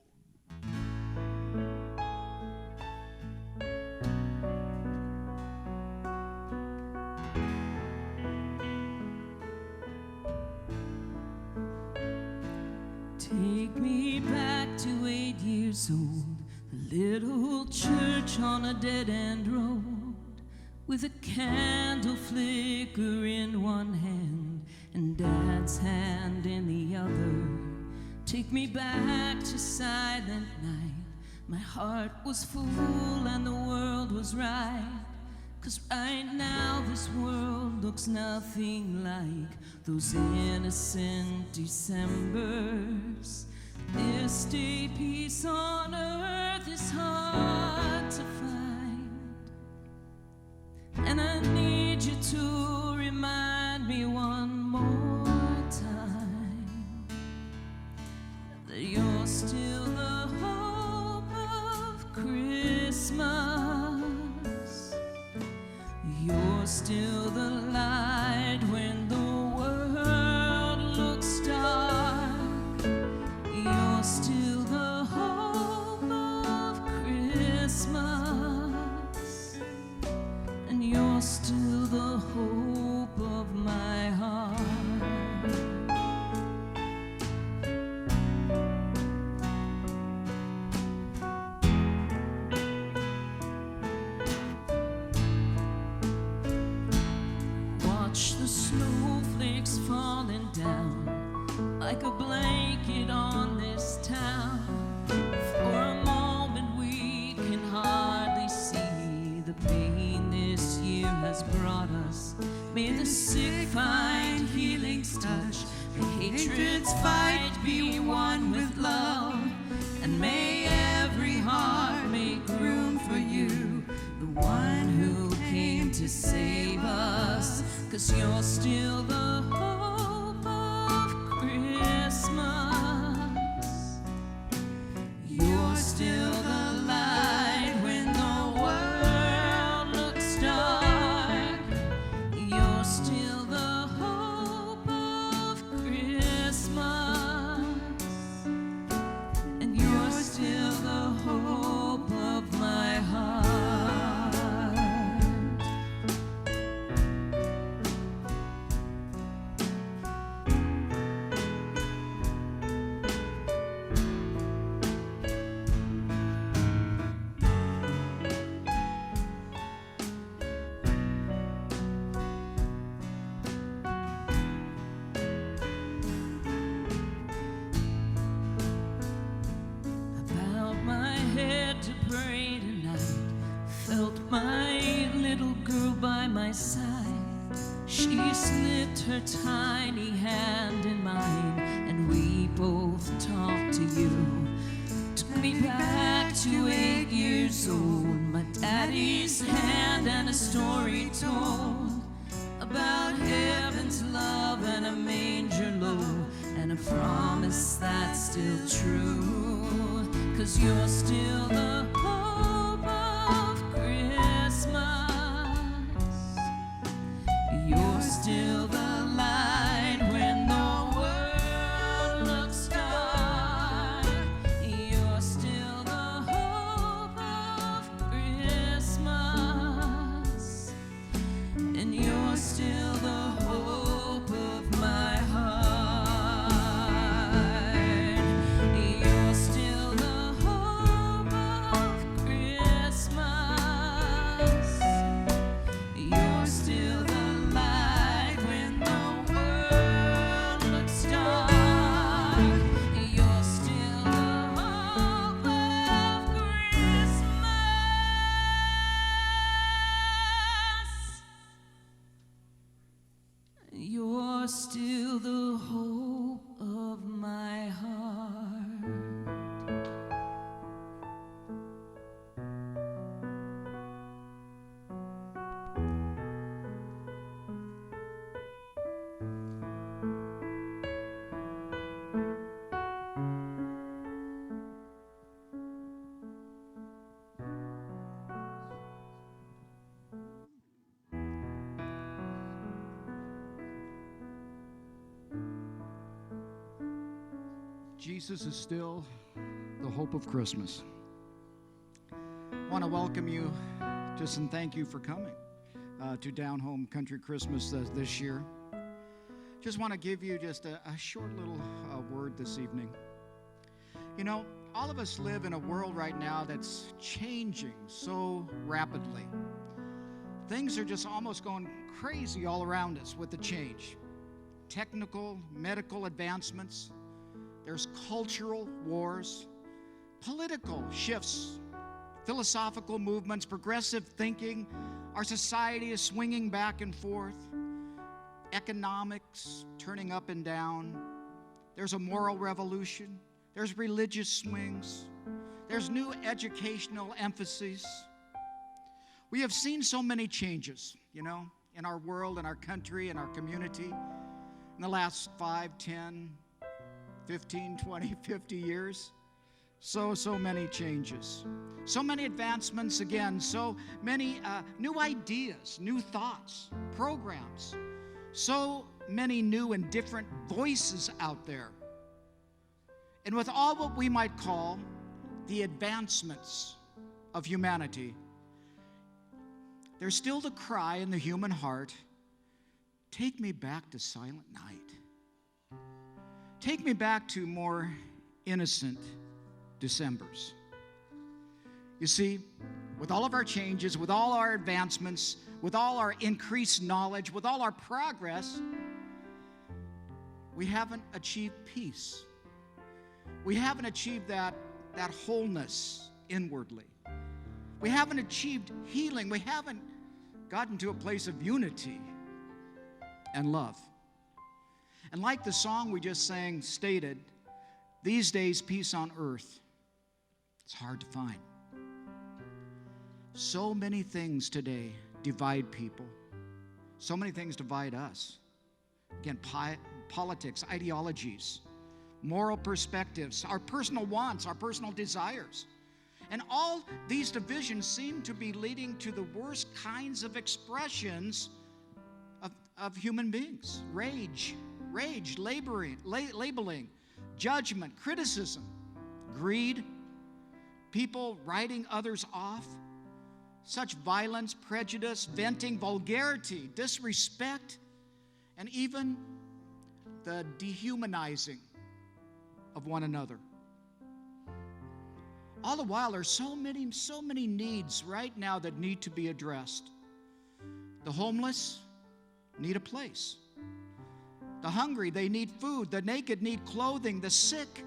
E: Take me back to 8 years old, a little church on a dead-end road, with a candle flicker in one hand and Dad's hand in the other. Take me back to silent night. My heart was full and the world was right. 'Cause right now this world looks nothing like those innocent Decembers. This day peace on earth is hard to find, and I need you to remind me one more time that you're still the hope of Christmas. You're still the light when the world looks dark. You're still the hope of Christmas, and you're still the hope of my heart. Watch the snowflakes falling down like a blanket on this town. For a moment we can hardly see the pain this year has brought us. May the sick find healing's touch, the hatred's fight
B: be one with love, and may every heart make room for you, the one who came to save us, 'cause you're still the hope of Christmas. You're still the light when the world looks dark. You're still the hope of Christmas. And you're still the hope of my heart. Bowed my head to pray tonight, felt my little girl by my side. She slipped her tiny hand in mine, and we both talked to you. Took me back to 8 years old, my daddy's hand and a story told about heaven's love and a manger low, and a promise that's still true, 'cause you're still the hope of Christmas. You're still the light when the world looks dark. You're still the hope of Christmas. And you're still the hope of my heart. You're still the hope of Christmas. You're still the light when the world looks dark. You're still the hope of Christmas. You're still the hope of my heart.
I: Jesus is still the hope of Christmas. I want to welcome you just and thank you for coming to Down Home Country Christmas this year. Just want to give you just a short little word this evening. You know, all of us live in a world right now that's changing so rapidly. Things are just almost going crazy all around us with the change. Technical, medical advancements. There's cultural wars, political shifts, philosophical movements, progressive thinking. Our society is swinging back and forth. Economics turning up and down. There's a moral revolution. There's religious swings. There's new educational emphases. We have seen so many changes, you know, in our world, in our country, in our community in the last 5, 10, 15, 20, 50 years. So many changes. So many advancements again. So many new ideas, new thoughts, programs. So many new and different voices out there. And with all what we might call the advancements of humanity, there's still the cry in the human heart, take me back to Silent Night. Take me back to more innocent Decembers. You see, with all of our changes, with all our advancements, with all our increased knowledge, with all our progress, we haven't achieved peace. We haven't achieved that wholeness inwardly. We haven't achieved healing. We haven't gotten to a place of unity and love. And like the song we just sang stated, These days, peace on earth, it's hard to find. So many things today divide people. So many things divide us. Again, politics, ideologies, moral perspectives, our personal wants, our personal desires. And all these divisions seem to be leading to the worst kinds of expressions of human beings. Rage, labeling, judgment, criticism, greed, people writing others off, such violence, prejudice, venting, vulgarity, disrespect, and even the dehumanizing of one another. All the while, there's so many needs right now that need to be addressed. The homeless need a place. The hungry, they need food. The naked need clothing. The sick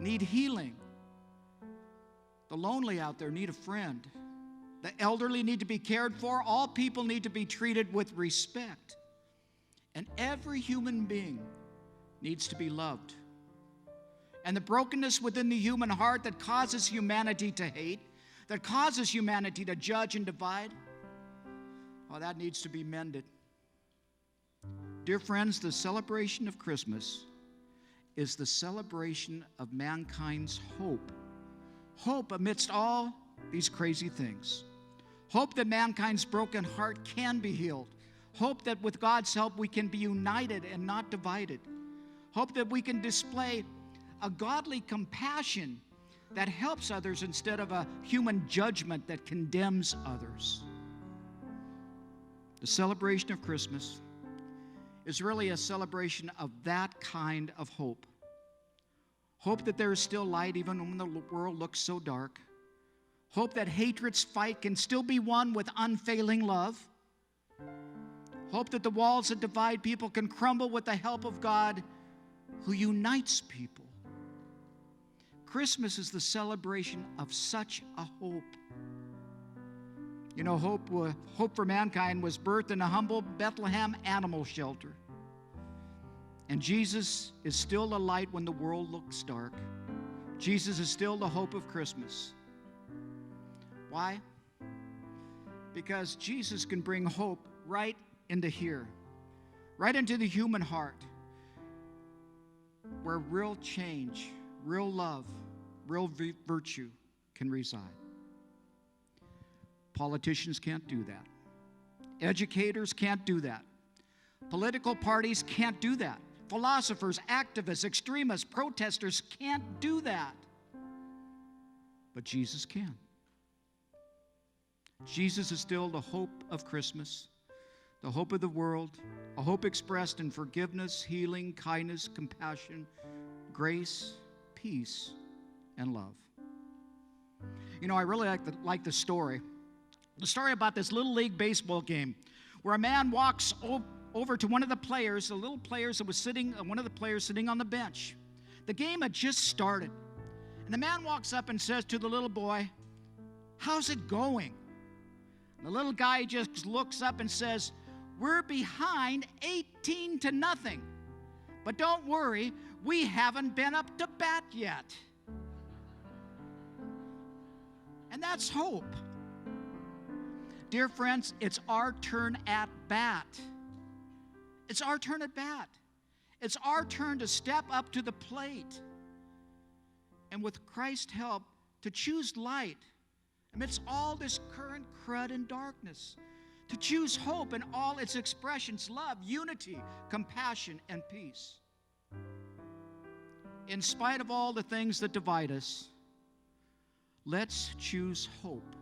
I: need healing. The lonely out there need a friend. The elderly need to be cared for. All people need to be treated with respect. And every human being needs to be loved. And the brokenness within the human heart that causes humanity to hate, that causes humanity to judge and divide, oh, that needs to be mended. Dear friends, the celebration of Christmas is the celebration of mankind's hope. Hope amidst all these crazy things. Hope that mankind's broken heart can be healed. Hope that with God's help we can be united and not divided. Hope that we can display a godly compassion that helps others instead of a human judgment that condemns others. The celebration of Christmas is really a celebration of that kind of hope. Hope that there is still light even when the world looks so dark. Hope that hatred's fight can still be won with unfailing love. Hope that the walls that divide people can crumble with the help of God who unites people. Christmas is the celebration of such a hope. You know, hope for mankind was birthed in a humble Bethlehem animal shelter. And Jesus is still the light when the world looks dark. Jesus is still the hope of Christmas. Why? Because Jesus can bring hope right into here, right into the human heart, where real change, real love, real virtue can reside. Politicians can't do that. Educators can't do that. Political parties can't do that. Philosophers, activists, extremists, protesters can't do that. But Jesus can. Jesus is still the hope of Christmas, the hope of the world, a hope expressed in forgiveness, healing, kindness, compassion, grace, peace, and love. You know, I really like the story. The story about this Little League baseball game where a man walks over to one of the players, one of the players sitting on the bench. The game had just started. And the man walks up and says to the little boy, "How's it going?" And the little guy just looks up and says, "We're behind 18-0. But don't worry, we haven't been up to bat yet." And that's hope. Dear friends, it's our turn at bat. It's our turn at bat. It's our turn to step up to the plate. And with Christ's help, to choose light amidst all this current crud and darkness. To choose hope in all its expressions, love, unity, compassion, and peace. In spite of all the things that divide us, let's choose hope.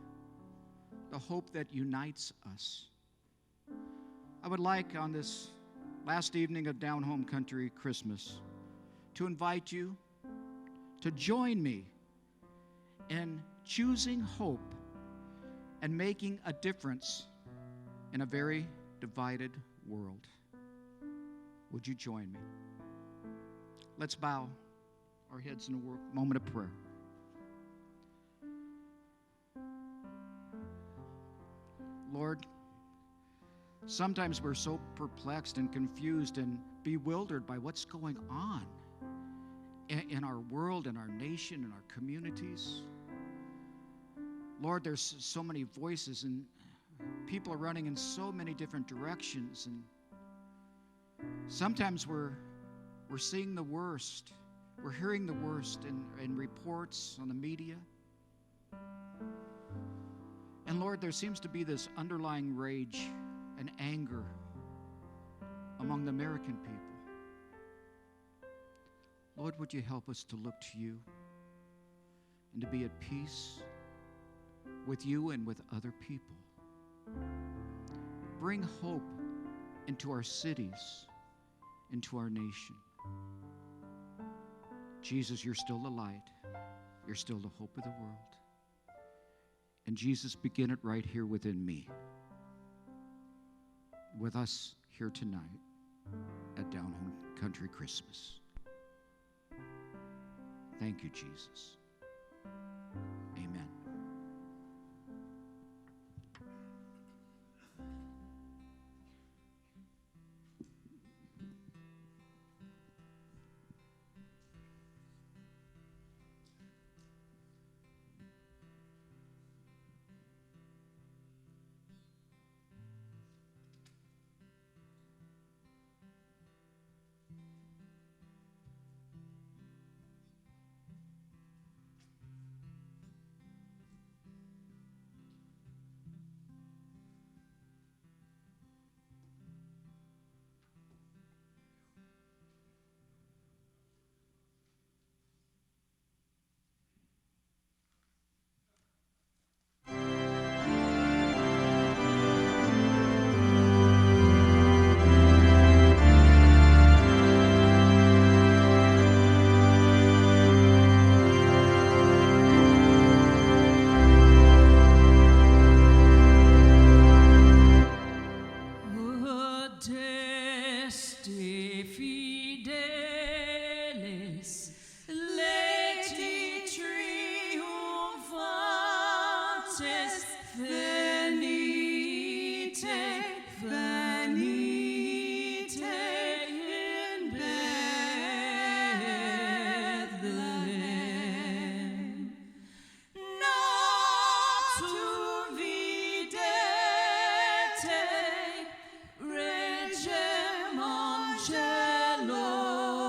I: The hope that unites us. I would like on this last evening of Down Home Country Christmas to invite you to join me in choosing hope and making a difference in a very divided world. Would you join me? Let's bow our heads in a moment of prayer. Lord, sometimes we're so perplexed and confused and bewildered by what's going on in our world, in our nation, in our communities. Lord, there's so many voices and people are running in so many different directions, and sometimes we're seeing the worst. We're hearing the worst in reports on the media. And Lord, there seems to be this underlying rage and anger among the American people. Lord, would you help us to look to you and to be at peace with you and with other people? Bring hope into our cities, into our nation. Jesus, you're still the light. You're still the hope of the world. And Jesus, begin it right here within me, with us here tonight at Down Home Country Christmas. Thank you, Jesus. Amen.
B: Odeste fidelis, leti triumphantes, venite, venite in Bethlehem. Natum videte, regem angelos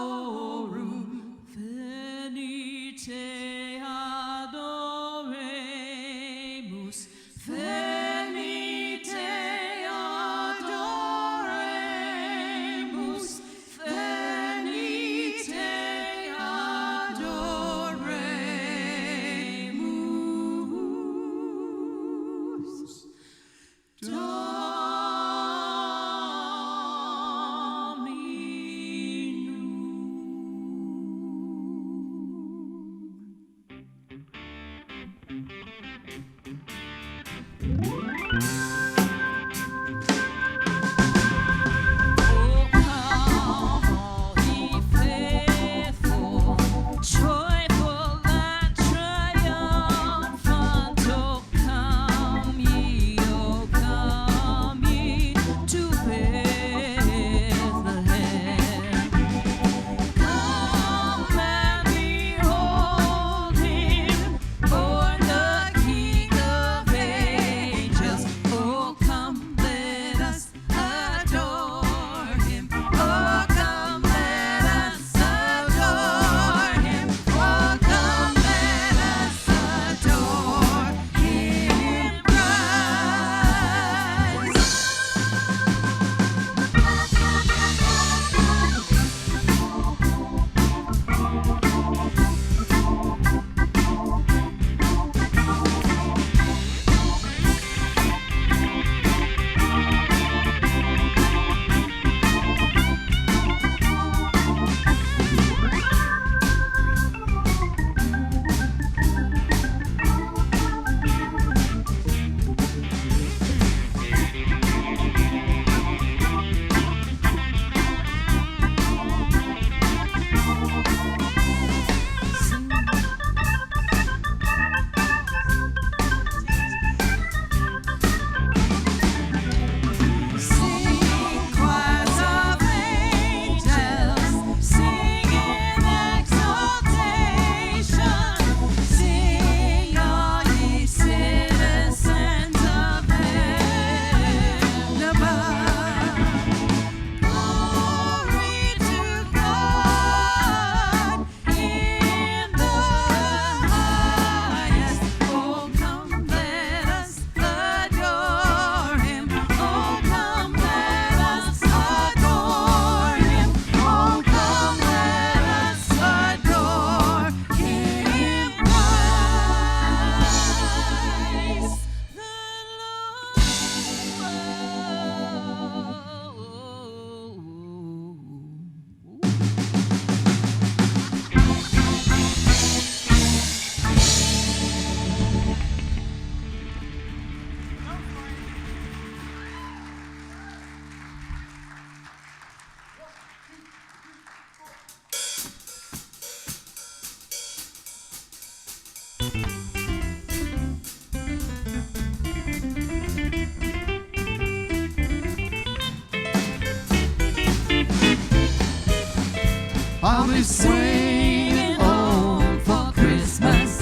D: I'll be swinging home for Christmas.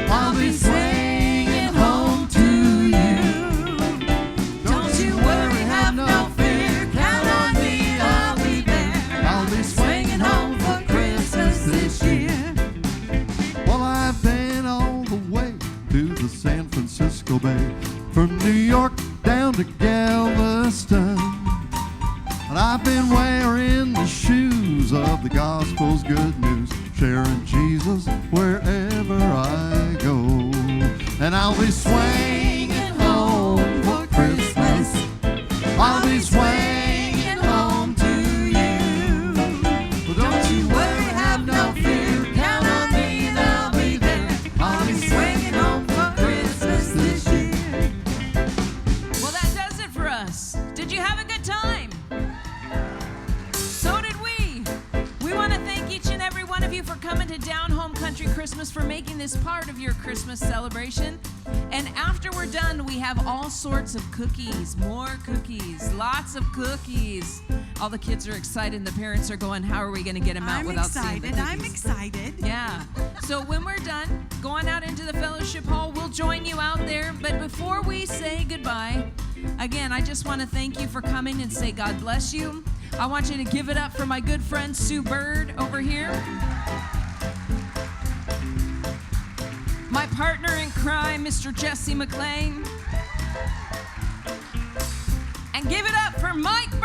D: I'll be swinging home to you. Don't you worry, have no fear. Count on me, I'll be there. I'll be swinging home for Christmas this year. Well, I've been all the way to the San Francisco Bay, from New York down to Galveston. And I've been wearing the shoes of the gospel's good news, sharing Jesus wherever I go. And I'll be swinging home for Christmas. I'll be swinging home to you. Well, don't you worry, have no fear. Count on me and I'll be there. I'll be swinging home for Christmas this year.
E: Well, that does it for us. Did you have a good time? So did we. We want to thank each and every one of you for coming to Down Home Country Christmas, for making this part of your Christmas celebration. And after we're done, we have all sorts of cookies, more cookies, lots of cookies. All the kids are excited and the parents are going, how are we going to get them out without seeing the cookies?
B: I'm excited.
E: Yeah. So when we're done, go on out into the fellowship hall. We'll join you out there. But before we say goodbye, again, I just want to thank you for coming and say God bless you. I want you to give it up for my good friend Sue Bird over here. My partner in crime, Mr. Jesse McLean. And give it up for Mike Bird.